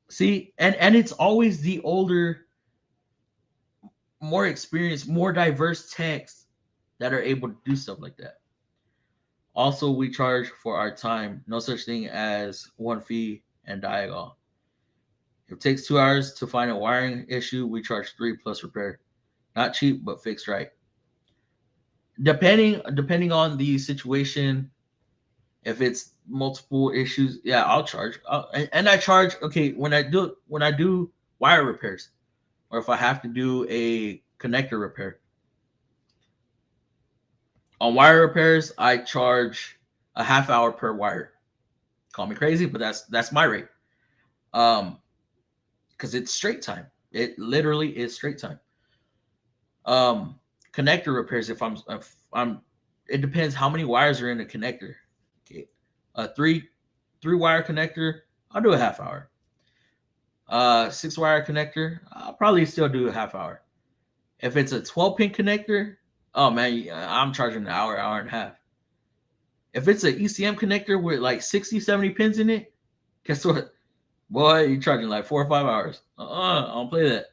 see, and it's always the older, more experienced, more diverse techs that are able to do stuff like that. Also, we charge for our time. No such thing as one fee and diagonal. If it takes 2 hours to find a wiring issue, we charge three plus repair. Not cheap, but fixed right. Depending on the situation, if it's multiple issues, yeah, I'll charge. And I charge. Okay, when I do wire repairs, or if I have to do a connector repair, on wire repairs, I charge a half hour per wire. Call me crazy, but that's my rate. Um, because it's straight time. It literally is straight time. Um, Connector repairs. If I'm, it depends how many wires are in the connector. Okay, a three wire connector, I'll do a half hour. 6 wire connector, I'll probably still do a half hour. If it's a 12 pin connector, oh man, I'm charging an hour, hour and a half. If it's an ECM connector with like 60, 70 pins in it, guess what? Boy, you're charging like 4 or 5 hours. I don't play that.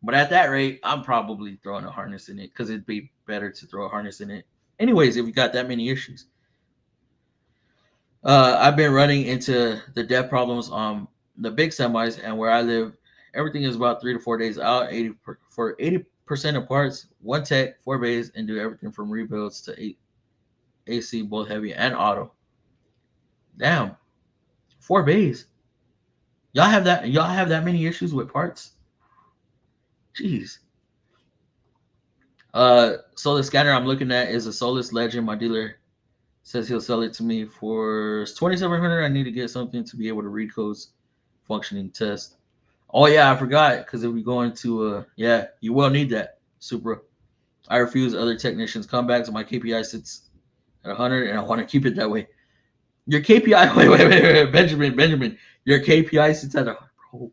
But at that rate, I'm probably throwing a harness in it because it'd be better to throw a harness in it. Anyways, if you got that many issues. I've been running into the dev problems on the big semis, and where I live, everything is about 3 to 4 days out. For 80% of parts, one tech, 4 bays, and do everything from rebuilds to AC, both heavy and auto. Damn, 4 bays. Y'all have that? Y'all have that many issues with parts? Jeez. So the scanner I'm looking at is a Solus Legend. My dealer says he'll sell it to me for 2,700. I need to get something to be able to read codes, functioning test. Oh yeah, I forgot because if we go into yeah, you will need that Supra. I refuse other technicians comebacks. My KPI sits at 100, and I want to keep it that way. Your KPI, wait, Benjamin. Your KPI sits at 100,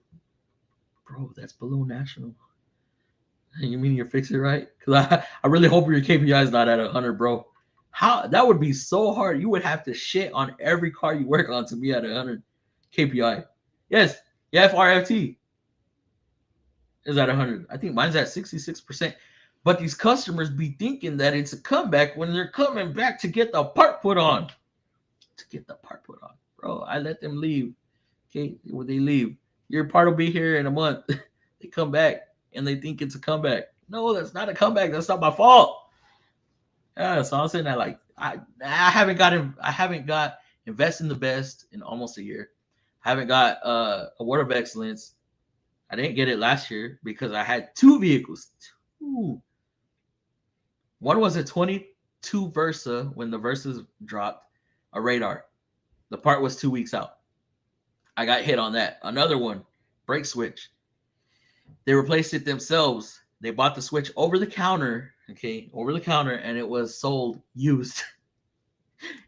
bro. That's below national. You mean you're fixing it right? Because I really hope your KPI is not at 100, bro. How that would be so hard. You would have to shit on every car you work on to be at 100 KPI. Yes, yeah, FRFT is at 100. I think mine's at 66%. But these customers be thinking that it's a comeback when they're coming back to get the part put on. Bro, I let them leave. Okay, when they leave, your part will be here in a month. They come back and they think it's a comeback. No, that's not a comeback. That's not my fault. Yeah, so I'm saying that like I haven't got invest in the best in almost a year. I haven't got award of excellence. I didn't get it last year because I had 2 vehicles. Two. One was a 22 Versa when the Versas dropped a radar. The part was 2 weeks out. I got hit on that. Another one, brake switch. They replaced it themselves. They bought the switch over the counter, and it was sold used.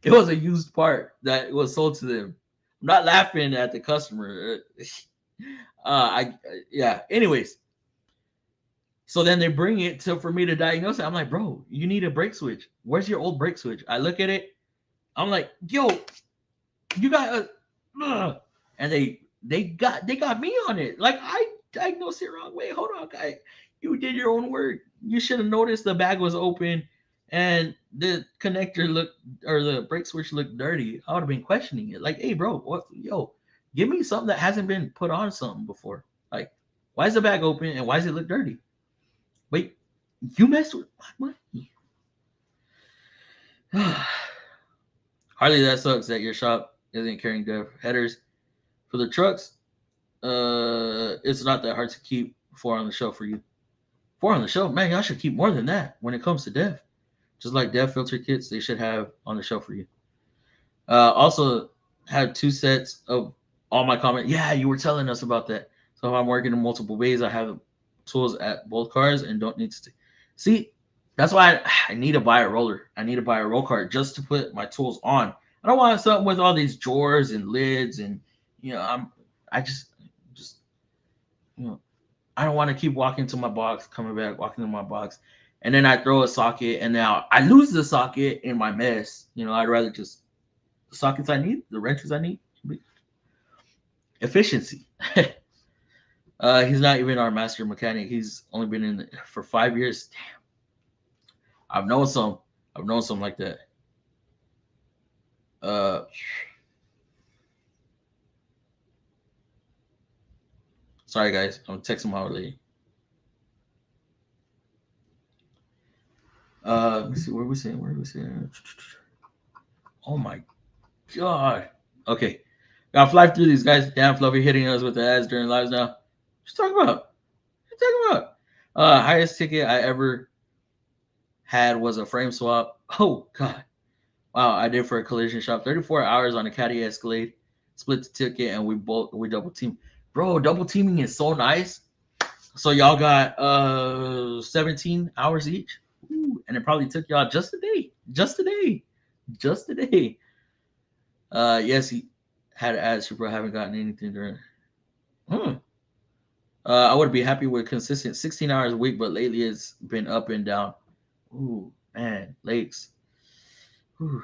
It was a used part that was sold to them. I'm not laughing at the customer. Yeah. Anyways, so then they bring it for me to diagnose it. I'm like, bro, you need a brake switch. Where's your old brake switch? I look at it. I'm like, yo, you got a, and they got me on it. Like I diagnosed it wrong. Wait, hold on, guy. You did your own work. You should have noticed the bag was open and the connector looked or the brake switch looked dirty. I would have been questioning it. Like, hey, bro, what? Yo, give me something that hasn't been put on something before. Like, why is the bag open and why does it look dirty? Wait, you messed with my money. Harley, that sucks that your shop isn't carrying dev headers for the trucks. It's not that hard to keep 4 on the shelf for you. 4 on the shelf, man. Y'all should keep more than that when it comes to dev. Just like dev filter kits, they should have on the shelf for you. Also, had 2 sets of all my comments. Yeah, you were telling us about that. So if I'm working in multiple ways, I have tools at both cars and don't need to see. That's why I need to buy a roller. I need to buy a roll cart just to put my tools on. I don't want something with all these drawers and lids and I just I don't want to keep walking to my box, coming back, walking to my box, and then I throw a socket and now I lose the socket in my mess. I'd rather just the sockets I need, the wrenches I need, efficiency. He's not even our master mechanic. He's only been in for 5 years. Damn. I've known some like that. Sorry guys, I'm texting my lady. Let me see where we saying. Oh my god. Okay. Gotta fly through these guys. Damn, Fluffy hitting us with the ads during lives now. What you talking about? Highest ticket I ever had was a frame swap. Oh god. Wow, I did for a collision shop. 34 hours on a Caddy Escalade. Split the ticket and we double team. Bro, double teaming is so nice. So y'all got 17 hours each. Ooh, and it probably took y'all just a day. Just a day. Just a day. Yes, he had to add super. I haven't gotten anything during. Hmm. I would be happy with consistent 16 hours a week, but lately it's been up and down. Ooh, man, lakes. Ooh,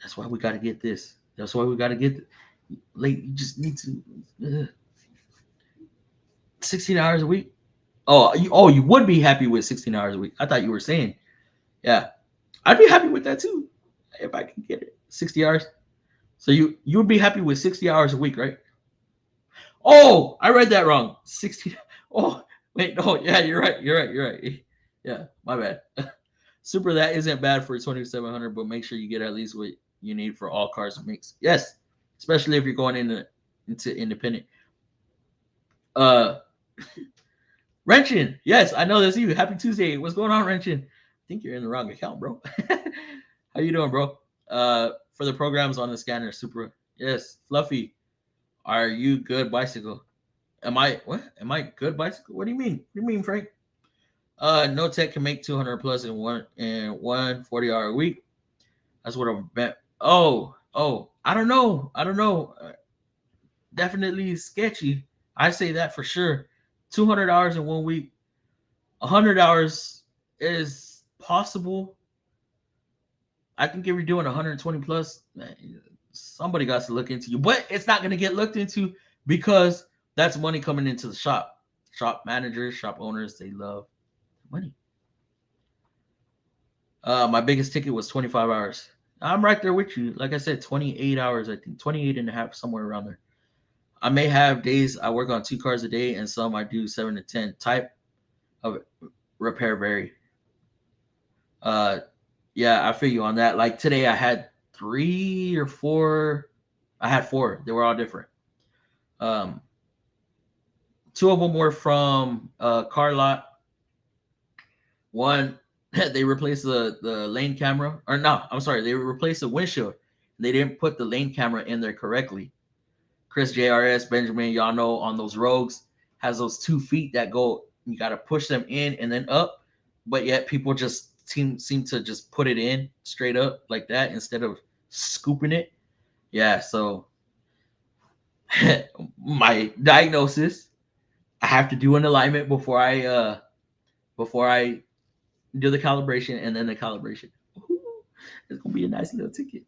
that's why we got to get this. That's why we got to get late. You just need to 16 hours a week. You would be happy with 16 hours a week. I thought you were saying, yeah, I'd be happy with that too if I can get it 60 hours. So you would be happy with 60 hours a week, right? Oh, I read that wrong. 60. Oh, wait, no, yeah, you're right. You're right. You're right. Yeah, my bad. Super, that isn't bad for 2700, but make sure you get at least what you need for all cars mix. Yes, especially if you're going into independent. Uh, Wrenchin, yes, I know that's you. Happy Tuesday. What's going on, Wrenchin? I think you're in the wrong account, bro. How you doing, bro? For the programs on the scanner, Super. Yes, Fluffy. Are you good bicycle? Am I what? Am I good bicycle? What do you mean? What do you mean, Frank? No tech can make 200 plus in one 40-hour a week. That's what I'm bet. Oh, I don't know. I don't know. Definitely sketchy. I say that for sure. 200 hours in 1 week. 100 hours is possible. I think if you're doing 120 plus, man, somebody got to look into you. But it's not going to get looked into because that's money coming into the shop. Shop managers, shop owners, they love money. My biggest ticket was 25 hours. I'm right there with you. Like I said, 28 hours, I think 28 and a half, somewhere around there. I may have days I work on 2 cars a day, and some I do 7 to 10. Type of repair vary. Uh, yeah, I feel you on that. Like today, I had 3 or 4. I had 4. They were all different. Um, 2 of them were from car lot. One, they replaced the lane camera, or no, I'm sorry, they replaced the windshield. They didn't put the lane camera in there correctly. Chris JRS Benjamin, y'all know on those rogues has those 2 feet that go. You got to push them in and then up, but yet people just seem to just put it in straight up like that instead of scooping it. Yeah, so my diagnosis, I have to do an alignment before I do the calibration and then the calibration. Ooh, it's gonna be a nice little ticket.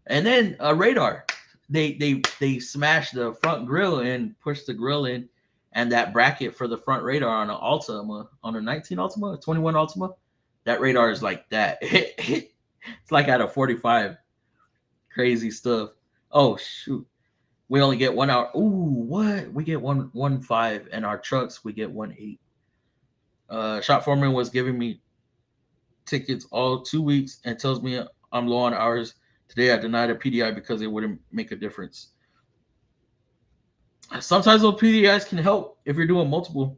And then a radar. They smashed the front grill and pushed the grill in, and that bracket for the front radar on an Altima, on a 19 Altima, a 21 Altima, that radar is like that. It's like at a 45. Crazy stuff. Oh shoot. We only get 1 hour. Ooh, what? We get 1.15, and our trucks we get 1.8. Shop foreman was giving me tickets all 2 weeks and tells me I'm low on hours. Today I denied a PDI because it wouldn't make a difference. Sometimes those PDIs can help if you're doing multiple.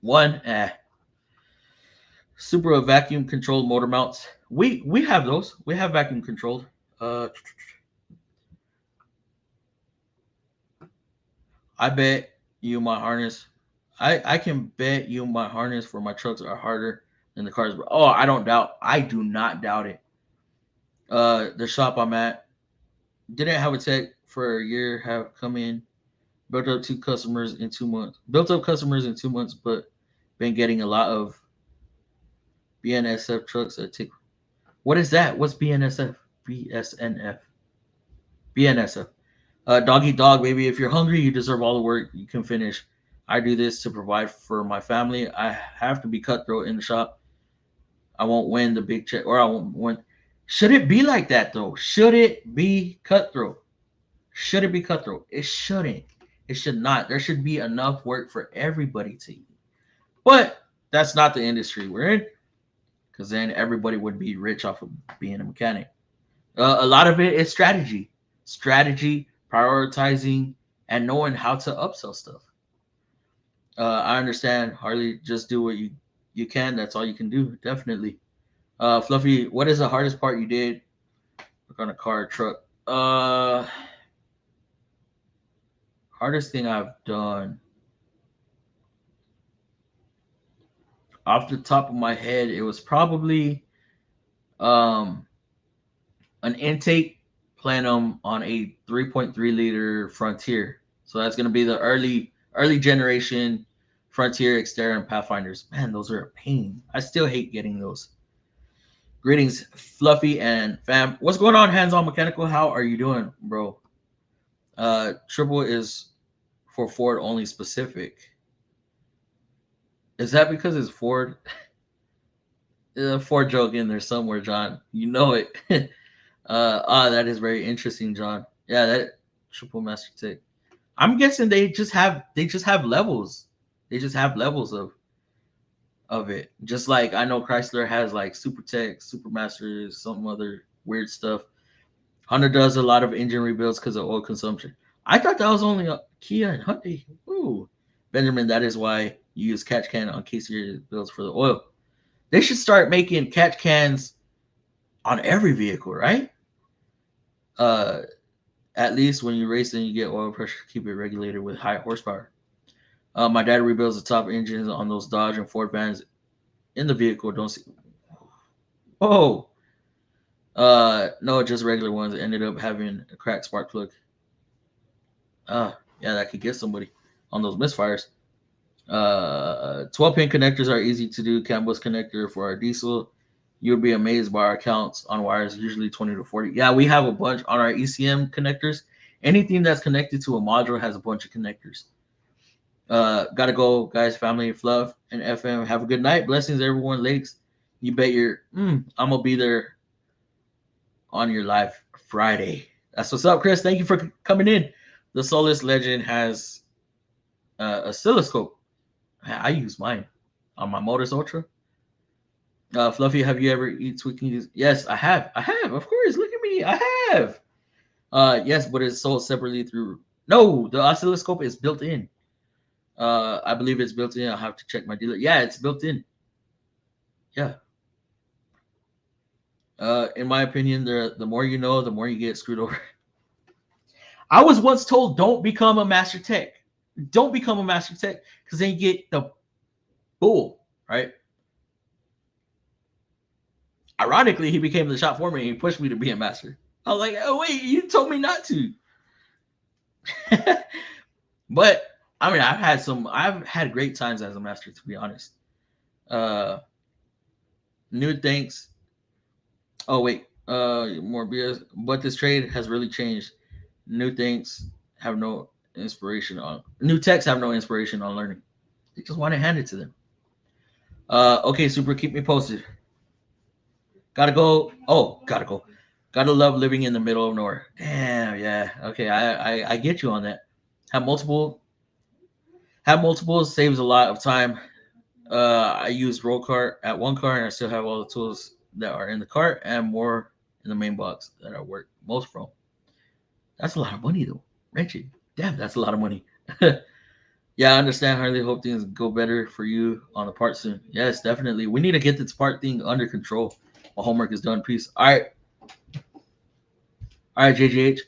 One, super vacuum controlled motor mounts. We have those. We have vacuum controlled. Uh, I bet you my harness. I can bet you my harness for my trucks are harder than the cars. Oh, I don't doubt. I do not doubt it. The shop I'm at didn't have a tech for a year. Have come in, built up 2 customers in 2 months. Built up customers in 2 months, but been getting a lot of BNSF trucks that take. What is that? What's BNSF? BSNF. BNSF. Dog eat dog, baby. If you're hungry, you deserve all the work you can finish. I do this to provide for my family. I have to be cutthroat in the shop. I won't win the big check, or I won't win. Should it be like that though? Should it be cutthroat? Should it be cutthroat? It shouldn't. It should not. There should be enough work for everybody to eat. But that's not the industry we're in, because then everybody would be rich off of being a mechanic. A lot of it is strategy, prioritizing, and knowing how to upsell stuff. I understand, Harley. Just do what you can. That's all you can do. Definitely. Fluffy, what is the hardest part you did work on a car or truck? Hardest thing I've done. Off the top of my head, it was probably um an intake plenum on a 3.3 liter Frontier. So that's gonna be the early generation Frontier, Xterra, and Pathfinders. Man, those are a pain. I still hate getting those. Greetings, Fluffy and fam. What's going on, Hands On Mechanical? How are you doing, bro? Triple is for Ford only specific. Is that because it's Ford? There's a Ford joke in there somewhere, John. You know it. That is very interesting, John. Yeah, that triple master tech. I'm guessing they just have levels. They just have levels of it. Just like I know Chrysler has like Super Tech, Super Masters, some other weird stuff. Honda does a lot of engine rebuilds because of oil consumption. I thought that was only a Kia and Hyundai. Ooh, Benjamin, that is why you use catch can on K series builds for the oil. They should start making catch cans on every vehicle, right? Uh, at least when you race and you get oil pressure, keep it regulated with high horsepower. My dad rebuilds the top engines on those Dodge and Ford vans in the vehicle. Don't see. Oh, no, just regular ones. Ended up having a cracked spark plug. Yeah, that could get somebody on those misfires. 12-pin connectors are easy to do. CAN bus connector for our diesel. You'll be amazed by our counts on wires, usually 20 to 40. Yeah, we have a bunch on our ECM connectors. Anything that's connected to a module has a bunch of connectors. Gotta go, guys, family, fluff, and FM. Have a good night. Blessings, everyone. Lakes, you bet I'm gonna be there on your live Friday. That's what's up, Chris. Thank you for coming in. The Solus Legend has oscilloscope. I use mine on my Modus Ultra. Fluffy, have you ever eat tweaking? Yes, I have. I have, of course. Look at me. I have. Yes, but it's sold separately through. No, the oscilloscope is built in. I believe it's built in. I'll have to check my dealer. Yeah, it's built in. Yeah. In my opinion, the more you know, the more you get screwed over. I was once told, don't become a master tech. Don't become a master tech because then you get the bull, right? Ironically, he became the shop foreman and he pushed me to be a master. I was like, oh, wait, you told me not to. But I mean, I've had great times as a master, to be honest. New thanks. Oh, wait, more BS. But this trade has really changed. New things have no inspiration on new techs have no inspiration on learning. They just want to hand it to them. Okay, super, keep me posted. Gotta go. Oh, gotta go. Gotta love living in the middle of nowhere. Damn, yeah. Okay, I get you on that. Have multiple saves a lot of time. I use roll cart at one car and I still have all the tools that are in the cart and more in the main box that I work most from. That's a lot of money though. Wretched. Damn, that's a lot of money. Yeah, I understand, Harley. Hope things go better for you on the part soon. Yes, definitely. We need to get this part thing under control. My homework is done. Peace. All right. All right, JGH.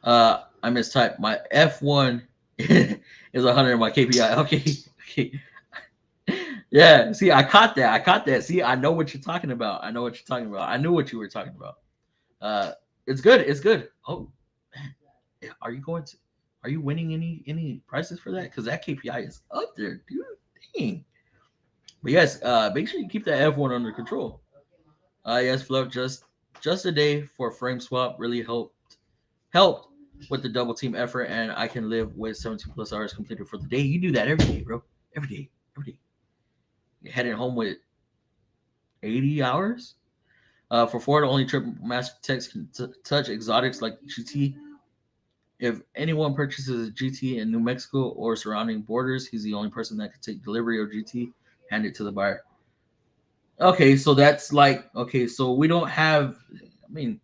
I mistyped. My F1 is 100. My KPI. Okay. Okay. Yeah. See, I caught that. See, I know what you're talking about. I knew what you were talking about. It's good. It's good. Oh, man. Are you winning any prizes for that? Because that KPI is up there, dude. Dang. But yes, make sure you keep that F1 under control. Yes, Fluff, just a day for frame swap really helped with the double team effort, and I can live with 17 plus hours completed for the day. You do that every day, bro. Every day. You're heading home with 80 hours. For Ford, only triple master techs can touch exotics like GT. If anyone purchases a GT in New Mexico or surrounding borders, he's the only person that can take delivery of GT, hand it to the buyer. Okay, so that's like, okay, so we don't have, I mean,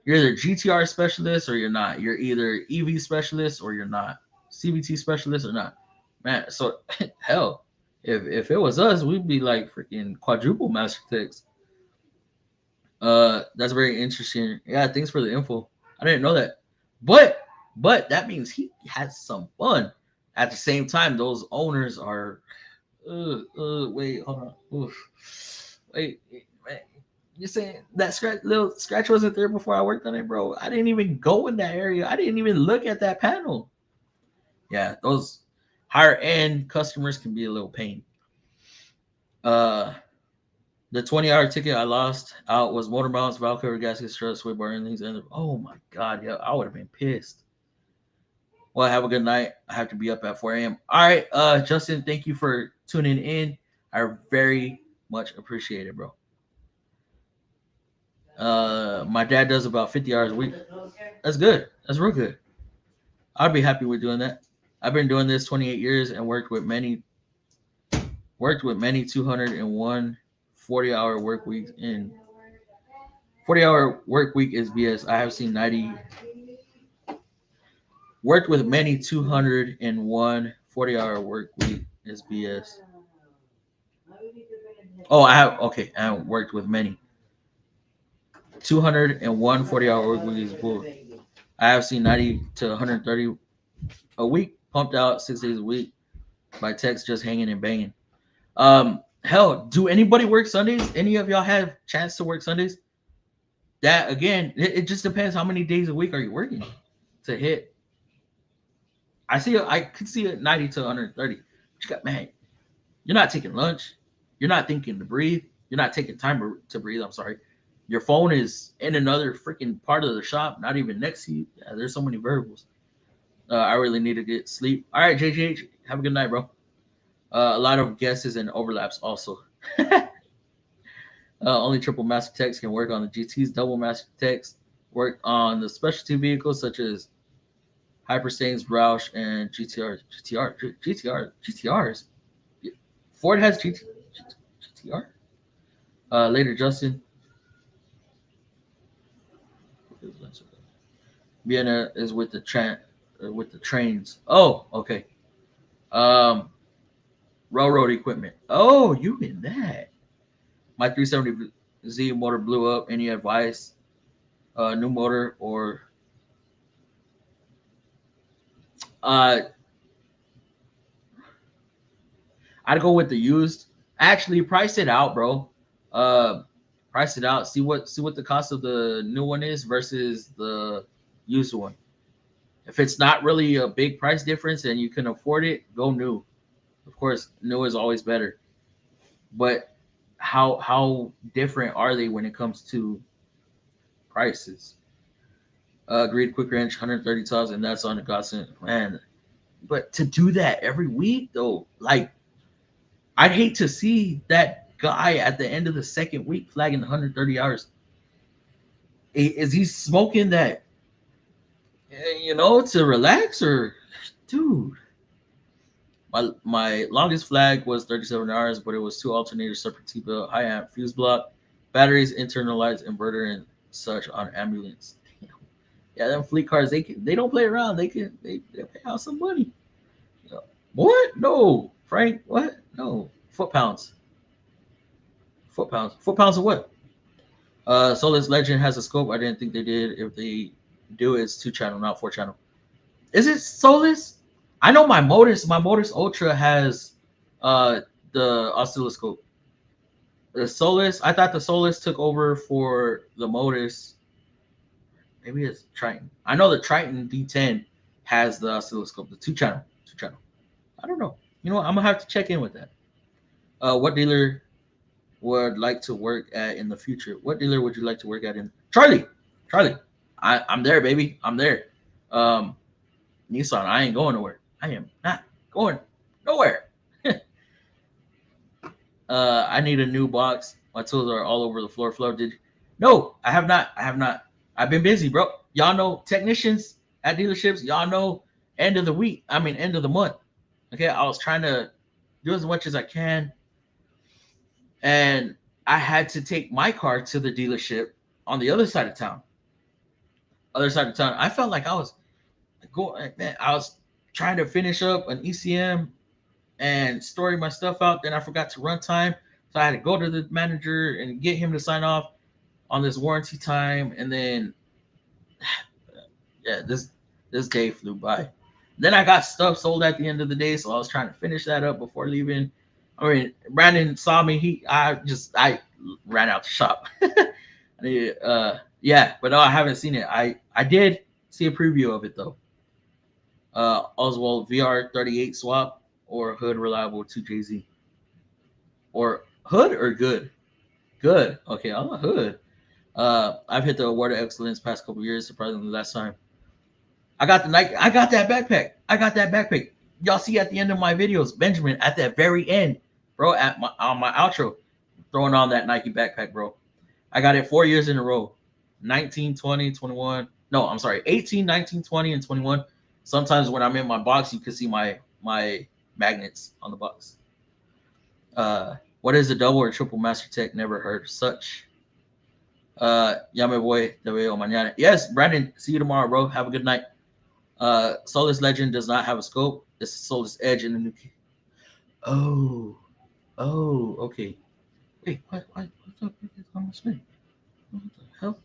you're either GTR specialist or you're not. You're either EV specialist or you're not. CVT specialist or not. Man, so hell, if it was us, we'd be like freaking quadruple master techs. That's very interesting. Yeah, thanks for the info. I didn't know that. But that means he has some fun. At the same time, those owners are Wait, hold on. Wait, man. You're saying that little scratch wasn't there before I worked on it, bro? I didn't even go in that area. I didn't even look at that panel. Yeah, those higher end customers can be a little pain. Uh, the 20-hour ticket I lost out was motor mounts, valve cover, gasket strut, sway bar endings, and oh my god, yeah, I would have been pissed. Well, have a good night. I have to be up at 4 a.m. All right, Justin, thank you for tuning in. I very much appreciate it, bro. My dad does about 50 hours a week. That's good. That's real good. I'd be happy with doing that. I've been doing this 28 years and worked with many 201 40-hour work weeks. In 40-hour work week is BS. I have seen 90. Worked with many 201 40-hour work week is BS. Oh, I have, okay. I haven't worked with many 201 40-hour work week is bull. I have seen 90 to 130 a week pumped out 6 days a week by text just hanging and banging. Hell, do anybody work Sundays? Any of y'all have chance to work Sundays? That again, it just depends how many days a week are you working to hit. I could see it 90 to 130. But you got, man, you're not taking lunch. You're not thinking to breathe. You're not taking time to breathe. I'm sorry. Your phone is in another freaking part of the shop, not even next to you. Yeah, there's so many variables. I really need to get sleep. All right, JGH, have a good night, bro. A lot of guesses and overlaps also. Only triple master techs can work on the GTs. Double master techs work on the specialty vehicles such as Hyperstains, Roush, and GTRs. Ford has GTR. Later, Justin. Vienna is with the trains. Oh, okay. Um, Railroad equipment. Oh, you in that? My 370Z motor blew up. Any advice? New motor or uh I'd go with the used. Actually, price it out, bro. Uh, price it out. See what the cost of the new one is versus the used one. If it's not really a big price difference and you can afford it, go new. Of course, new is always better. But how different are they when it comes to prices? Agreed, quick wrench, 130,000. That's on the godsend, man. But to do that every week, though, like I'd hate to see that guy at the end of the second week flagging 130 hours. Is he smoking that, to relax or, dude? My longest flag was 37 hours, but it was two alternators, separate T-belt, high amp fuse block, batteries, internal lights, inverter, and such on ambulance. Damn. Yeah, them fleet cars, they don't play around. They pay out some money. What? No, Frank. What? No. Foot-pounds. Foot-pounds. Foot-pounds of what? Solus Legend has a scope. I didn't think they did. If they do, it's 2-channel, not 4-channel. Is it Solus? I know my Modus Ultra has the oscilloscope. The Solus, I thought the Solus took over for the Modus. Maybe it's Triton. I know the Triton D10 has the oscilloscope, the 2-channel. 2-channel. I don't know. You know what? I'm gonna have to check in with that. What dealer would like to work at in the future? What dealer would you like to work at in Charlie? Charlie, I'm there, baby. I'm there. Nissan, I ain't going nowhere. I am not going nowhere. I need a new box. My tools are all over the floor. No, I have not. I have not. I've been busy, bro. Y'all know technicians at dealerships. Y'all know end of the week. I mean end of the month. Okay, I was trying to do as much as I can, and I had to take my car to the dealership on the other side of town. I felt like I was going. Man, I was trying to finish up an ECM and storing my stuff out. Then I forgot to run time, so I had to go to the manager and get him to sign off on this warranty time. And then, yeah, this day flew by. Then I got stuff sold at the end of the day, so I was trying to finish that up before leaving. I mean, Brandon saw me. I ran out the shop. Yeah, but no, I haven't seen it. I did see a preview of it though. Oswald VR38 swap or Hood reliable 2JZ or Hood or good. Good. Okay, I'm a Hood. I've hit the award of excellence past couple years. Surprisingly, last time I got the Nike. I got that backpack. I got that backpack. Y'all see at the end of my videos, Benjamin at that very end, bro. At my on my outro, throwing on that Nike backpack, bro. I got it 4 years in a row. 19, 20, 21. No, I'm sorry. 18, 19, 20, and 21. Sometimes when I'm in my box, you can see my magnets on the box. What is a double or triple master tech? Never heard of such. Ya me voy, te veo mañana. Yes, Brandon, see you tomorrow, bro. Have a good night. Soulless Legend does not have a scope. It's Soulless Edge in the new. Oh, okay. Wait, what's up on my screen? What the hell?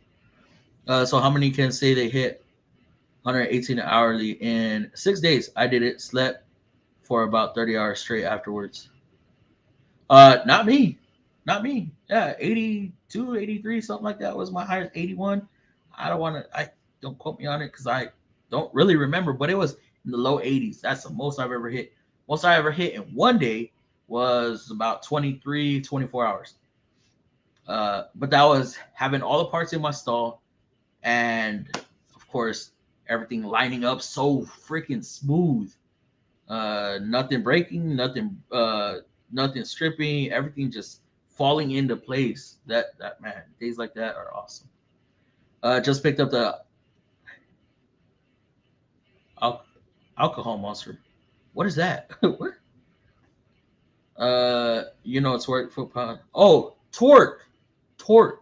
So how many can say they hit 118 hourly in 6 days? I did it. Slept for about 30 hours straight afterwards. Not me. Not me. Yeah, 82, 83, something like that was my highest. 81. I don't quote me on it because I don't really remember, but it was in the low 80s. That's the most I've ever hit. Most I ever hit in one day was about 23, 24 hours. But that was having all the parts in my stall and, of course, everything lining up so freaking smooth. Nothing breaking, nothing stripping, everything just falling into place. That man, days like that are awesome. Just picked up the al- alcohol monster. What is that? What? Torque foot pound. Oh, torque. Torque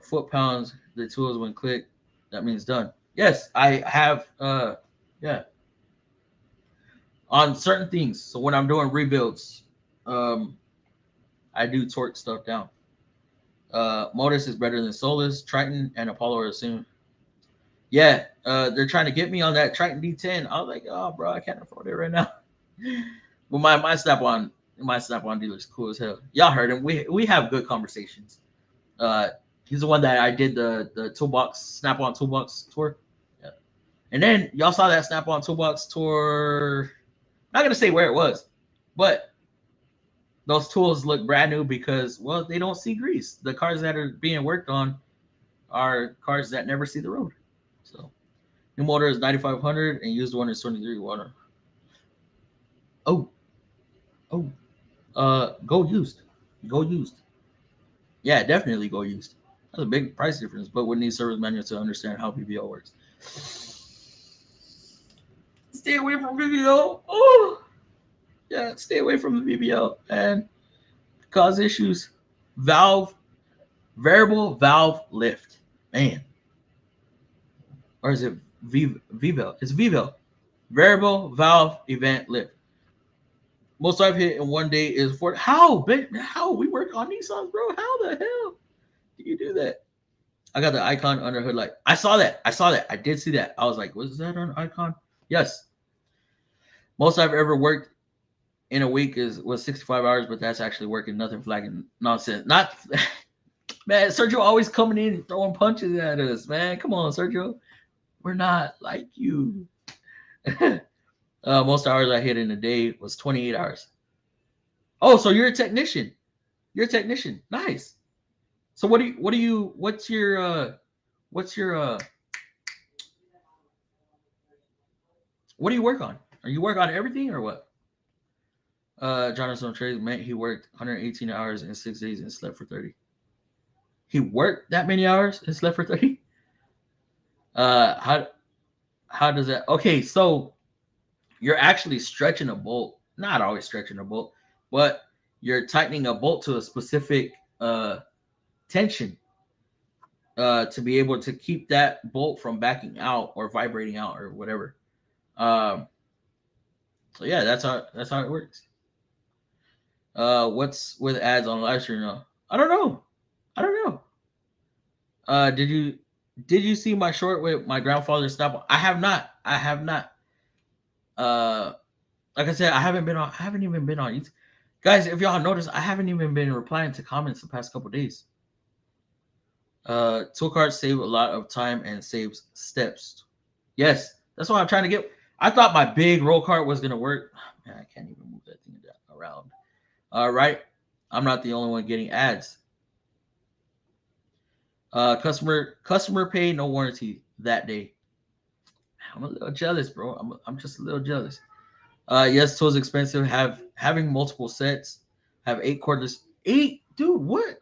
foot pounds. The tools when clicked. That means done. Yes, I have. Yeah, on certain things. So when I'm doing rebuilds, um, I do torque stuff down. Modus is better than Solus, Triton, and Apollo are assumed. Yeah, they're trying to get me on that Triton D10. I was like, oh, bro, I can't afford it right now. But my Snap on dealer is cool as hell. Y'all heard him. We have good conversations. Uh, he's the one that I did the toolbox Snap on toolbox tour. Yeah. And then y'all saw that Snap on toolbox tour. Not gonna say where it was, but those tools look brand new because, well, they don't see grease. The cars that are being worked on are cars that never see the road. So new motor is 9,500 and used one is 23 water. Oh, oh, go used, go used. Yeah, definitely go used. That's a big price difference, but would need service manual to understand how PBO works. Stay away from PBO. Oh, yeah, stay away from the PBO and cause issues. Valve, variable valve lift. Man, or is it Vivo? It's Vivo. Variable valve event lift. Most I've hit in one day is for how we work on Nissans, bro. How the hell do you do that? I got the icon under hood light. I saw that. I did see that. I was like, was that an icon? Yes. Most I've ever worked in a week was 65 hours, but that's actually working. Nothing flagging nonsense. Not man. Sergio always coming in and throwing punches at us, man. Come on, Sergio. We're not like you. Most hours I hit in a day was 28 hours. Oh, so you're a technician. You're a technician. Nice. So what's your what do you work on? Are you work on everything or what? Jonathan Trades meant he worked 118 hours in 6 days and slept for 30. He worked that many hours and slept for 30? Uh how does that okay, so you're actually stretching a bolt. Not always stretching a bolt, but you're tightening a bolt to a specific tension to be able to keep that bolt from backing out or vibrating out or whatever. Um, so yeah, that's how it works. What's with ads on live stream now? I don't know. I don't know. Did you see my short with my grandfather's stop? I have not. I have not. Uh, Like I said, I haven't even been on YouTube. Guys, if y'all notice, I haven't even been replying to comments the past couple days. Tool cards save a lot of time and saves steps. Yes, that's what I'm trying to get. I thought my big roll cart was gonna work. Man, I can't even move that thing around. All right, I'm not the only one getting ads. Customer pay no warranty that day. I'm a little jealous, bro. I'm just a little jealous. Yes, tools expensive. Having multiple sets. Have 8 cordless. Eight, dude. What?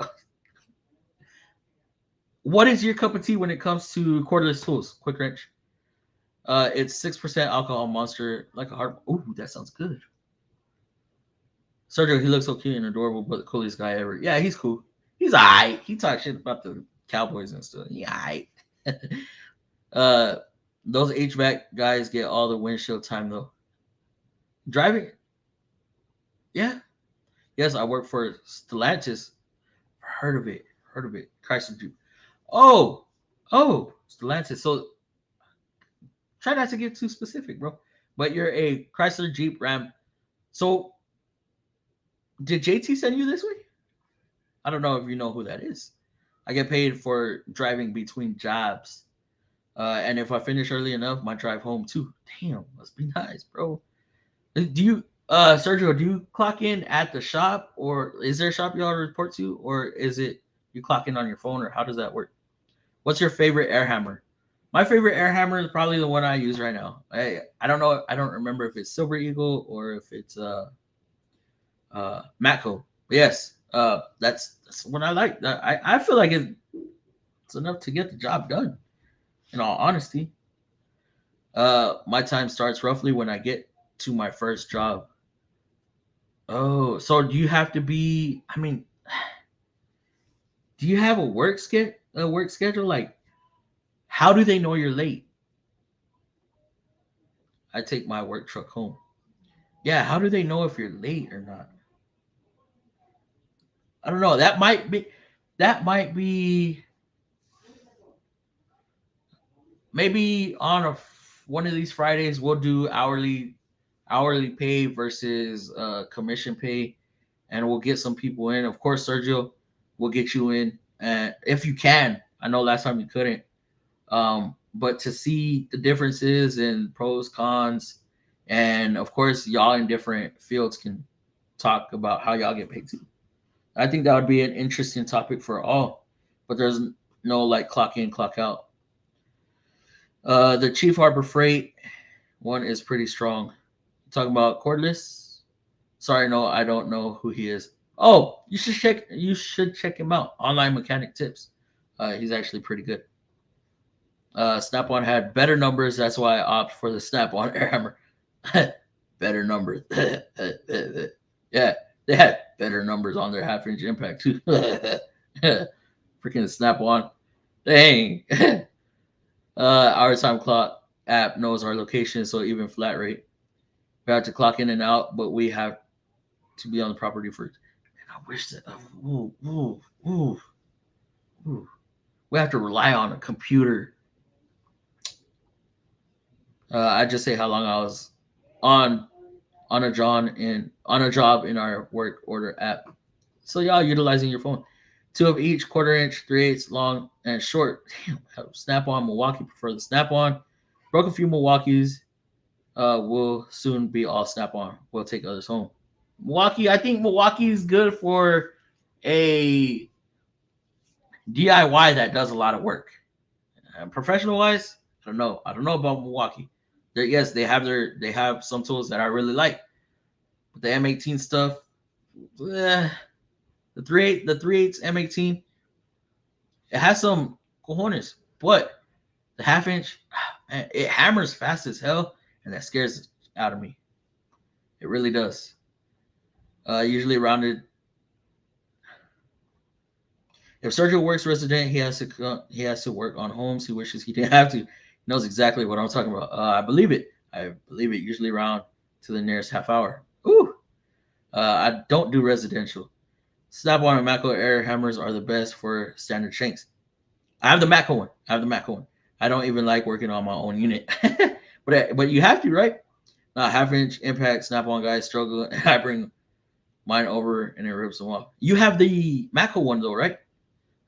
What is your cup of tea when it comes to cordless tools? Quick wrench. It's 6% alcohol monster, like a hard. Ooh, that sounds good. Sergio, he looks so cute and adorable, but the coolest guy ever. Yeah, he's cool. He's alright. He talks shit about the Cowboys and stuff. Yeah, alright. uh, those HVAC guys get all the windshield time though. Driving, yeah, yes, I work for Stellantis. Heard of it? Heard of it? Chrysler Jeep. Oh, oh, Stellantis. So try not to get too specific, bro. But you're a Chrysler Jeep Ram. So did JT send you this week? I don't know if you know who that is. I get paid for driving between jobs. And if I finish early enough, my drive home too. Damn, must be nice, bro. Do you, Sergio, do you clock in at the shop, or is there a shop you all report to, or is it you clock in on your phone, or how does that work? What's your favorite air hammer? My favorite air hammer is probably the one I use right now. I don't know. I don't remember if it's Silver Eagle or if it's Matco. But yes, that's what I like. I feel like it's enough to get the job done. In all honesty, my time starts roughly when I get to my first job. Oh, so do you have to be? I mean, do you have a work schedule? Like, how do they know you're late? I take my work truck home. Yeah, how do they know if you're late or not? I don't know. That might be maybe on one of these Fridays we'll do hourly pay versus commission pay, and we'll get some people in. Of course, Sergio, we'll get you in, and if you can. I know last time you couldn't. But to see the differences in pros, cons, and of course, y'all in different fields can talk about how y'all get paid too. I think that would be an interesting topic for all, but there's no like clock in, clock out. The Chief Harbor Freight one is pretty strong. Talking about cordless. Sorry, no, I don't know who he is. Oh, you should check. You should check him out. Online mechanic tips. He's actually pretty good. Snap-on had better numbers. That's why I opt for the Snap-on air hammer. Better numbers. Yeah, they had better numbers on their half-inch impact too. Freaking Snap-on. Dang. Our time clock app knows our location, so even flat rate. We have to clock in and out, but we have to be on the property first. Man, I wish that. Ooh, ooh, ooh, ooh. We have to rely on a computer. I just say how long I was on on a job in our work order app. So y'all utilizing your phone. Two of each, 1/4 inch, 3/8 long and short. Damn, Snap on Milwaukee prefer the Snap on. Broke a few Milwaukees. Will soon be all Snap on. We'll take others home. Milwaukee, I think Milwaukee is good for a DIY that does a lot of work. Professional wise, I don't know. I don't know about Milwaukee. Yes, they have some tools that I really like, but the M18 stuff, the 3/8 M18, it has some cojones, but the half-inch, it hammers fast as hell, and that scares it out of me. It really does. Usually rounded. If Sergio works resident, he has to work on homes. He wishes he didn't have to. He knows exactly what I'm talking about. I believe it. I believe it. Usually round to the nearest half hour. Ooh. I don't do residential. Snap-on and Matco air hammers are the best for standard shanks. I have the Matco one. I don't even like working on my own unit, but you have to, right? half-inch impact snap-on guys struggle. I bring mine over and it rips them off. You have the Mako one though, right?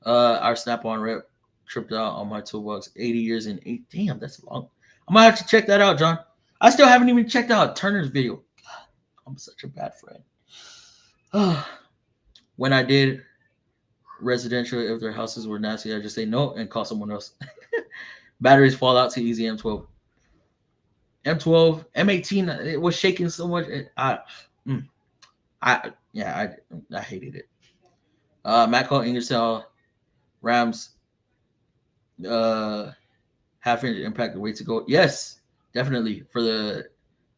Our snap-on rep tripped out on my toolbox. 80 years and 8. Damn, that's long. I'm gonna have to check that out, John. I still haven't even checked out Turner's video. I'm such a bad friend. When I did residential, if their houses were nasty, I just say no and call someone else. Batteries fall out too easy. M12, M18. It was shaking so much. Mm, I hated it. Matco Ingersoll Rams uh half-inch impact the way to go. Yes, definitely for the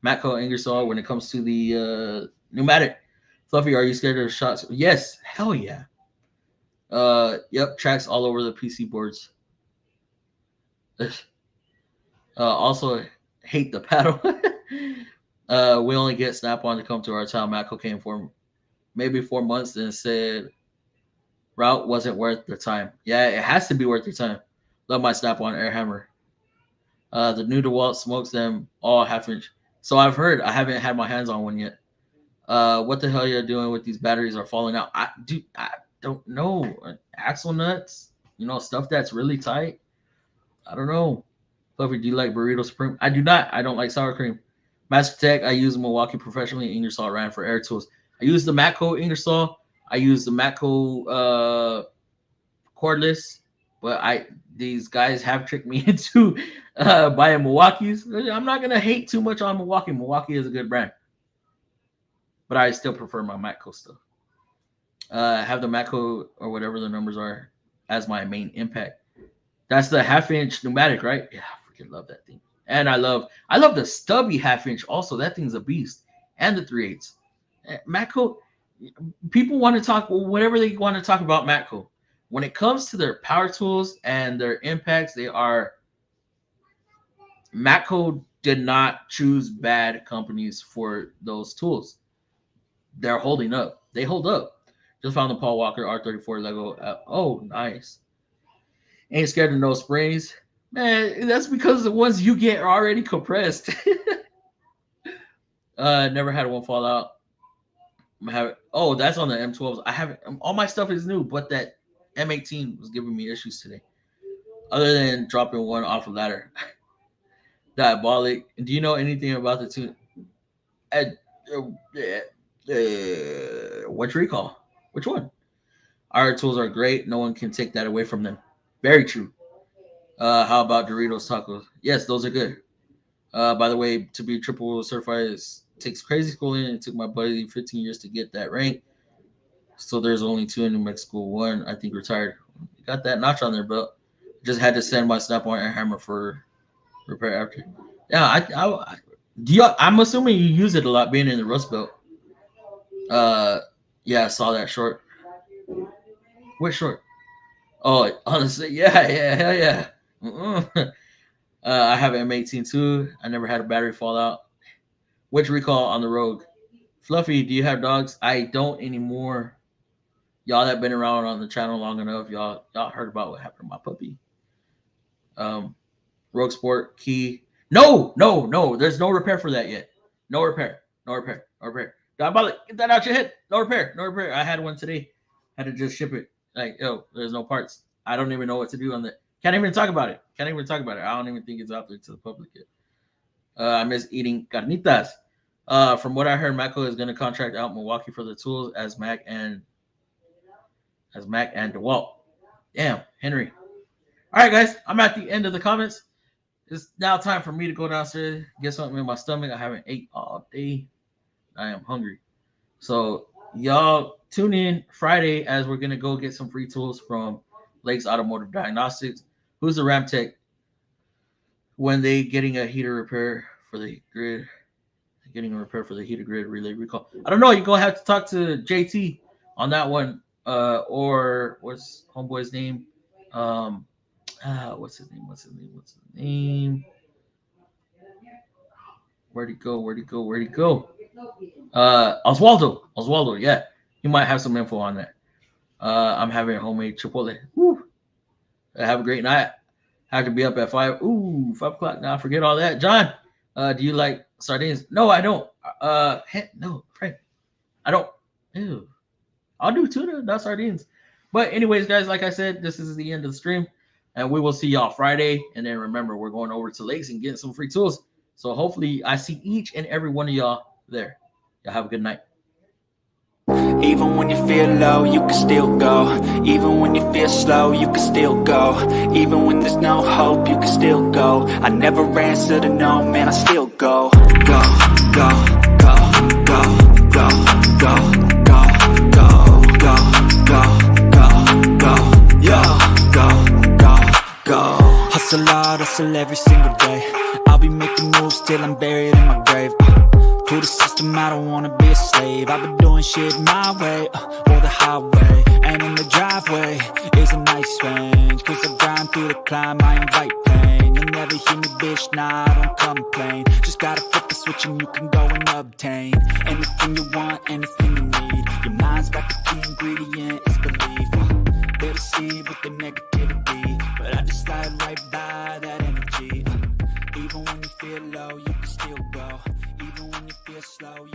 Matco Ingersoll when it comes to the pneumatic. Fluffy, are you scared of shots? Yes, hell yeah. Yep, tracks all over the PC boards. Also hate the paddle. We only get Snap-on to come to our town. Matco came for maybe 4 months and said route wasn't worth the time. Yeah, it has to be worth your time. Love my Snap-on air hammer. The new DeWalt smokes them all half-inch. So I've heard. I haven't had my hands on one yet. What the hell are you doing with these batteries are falling out? I don't know. Axle nuts, stuff that's really tight. I don't know. Fluffy, do you like burrito supreme? I do not. I don't like sour cream. Master Tech, I use Milwaukee professionally. Ingersoll ran for air tools. I use the Matco Ingersoll. I use the Matco cordless, but these guys have tricked me into buying Milwaukee's. I'm not gonna hate too much on Milwaukee. Milwaukee is a good brand, but I still prefer my Matco stuff. Have the Matco or whatever the numbers are as my main impact. That's the half-inch pneumatic, right? Yeah, I freaking love that thing. And I love the stubby half-inch also. That thing's a beast. And the 3/8. Matco, people want to talk whatever they want to talk about Matco. When it comes to their power tools and their impacts, Matco did not choose bad companies for those tools. They're holding up. They hold up. Just found the Paul Walker R34 Lego. Oh, nice. Ain't scared of no sprays. Man, that's because the ones you get are already compressed. Never had one fall out. That's on the M12s. I haven't. All my stuff is new, but that M18 was giving me issues today. Other than dropping one off a ladder. Diabolic. Do you know anything about the two? What's recall? Which one? Our tools are great. No one can take that away from them. Very true. How about Doritos tacos? Yes, those are good. By the way, to be triple certified takes crazy schooling. It took my buddy 15 years to get that rank. So there's only 2 in New Mexico. One, I think, retired. Got that notch on their belt. Just had to send my Snap-on air hammer for repair after. Yeah, I'm assuming you use it a lot being in the Rust Belt. Yeah, I saw that short. Which short? Oh, honestly, yeah, hell yeah. I have an M18 too. I never had a battery fall out. Which recall on the Rogue? Fluffy, do you have dogs? I don't anymore. Y'all that been around on the channel long enough, y'all heard about what happened to my puppy. Rogue Sport key. No. There's no repair for that yet. No repair. Diabolic, get that out your head. No repair. I had one today. Had to just ship it. Like, there's no parts. I don't even know what to do on that. Can't even talk about it. I don't even think it's out there to the public yet. I miss eating carnitas. From what I heard, Matco is going to contract out Milwaukee for the tools as Mac and DeWalt. Damn, Henry. All right, guys, I'm at the end of the comments. It's now time for me to go downstairs, get something in my stomach. I haven't ate all day. I am hungry. So y'all tune in Friday as we're gonna go get some free tools from Lakes Automotive Diagnostics. Who's the Ram Tech? When they getting a heater repair for the grid, heater grid relay recall. I don't know. You're gonna have to talk to JT on that one. Or what's homeboy's name? What's his name? Where'd he go? Oswaldo. Yeah, he might have some info on that. I'm having homemade Chipotle. Woo. Have a great night. Have to be up at 5. 5 o'clock. Now forget all that. John, Do you like sardines? No, I don't. No, Frank, I don't. Ew. I'll do tuna, not sardines. But anyways, guys, like I said, this is the end of the stream, and we will see y'all Friday. And then remember, we're going over to Lakes and getting some free tools. So hopefully, I see each and every one of y'all there. Y'all have a good night. Even when you feel low, you can still go. Even when you feel slow, you can still go. Even when there's no hope, you can still go. I never answer to no, man, I still go. Go, go, go, go, go, go, go, go, go, go, go, go, yo, go, go, go. Hustle hard, hustle every single day. I'll be making moves till I'm buried in my grave. To the system, I don't wanna be a slave. I've been doing shit my way, or the highway. And in the driveway is a nice range. Cause I grind through the climb, I invite pain. You'll never hear me, bitch, nah, I don't complain. Just gotta flip the switch and you can go and obtain anything you want, anything you need. Your mind's got the key ingredient, it's belief. They deceive with the negativity, but I just slide right by that energy. Even when you feel low, you can still go. Even when you feel slow,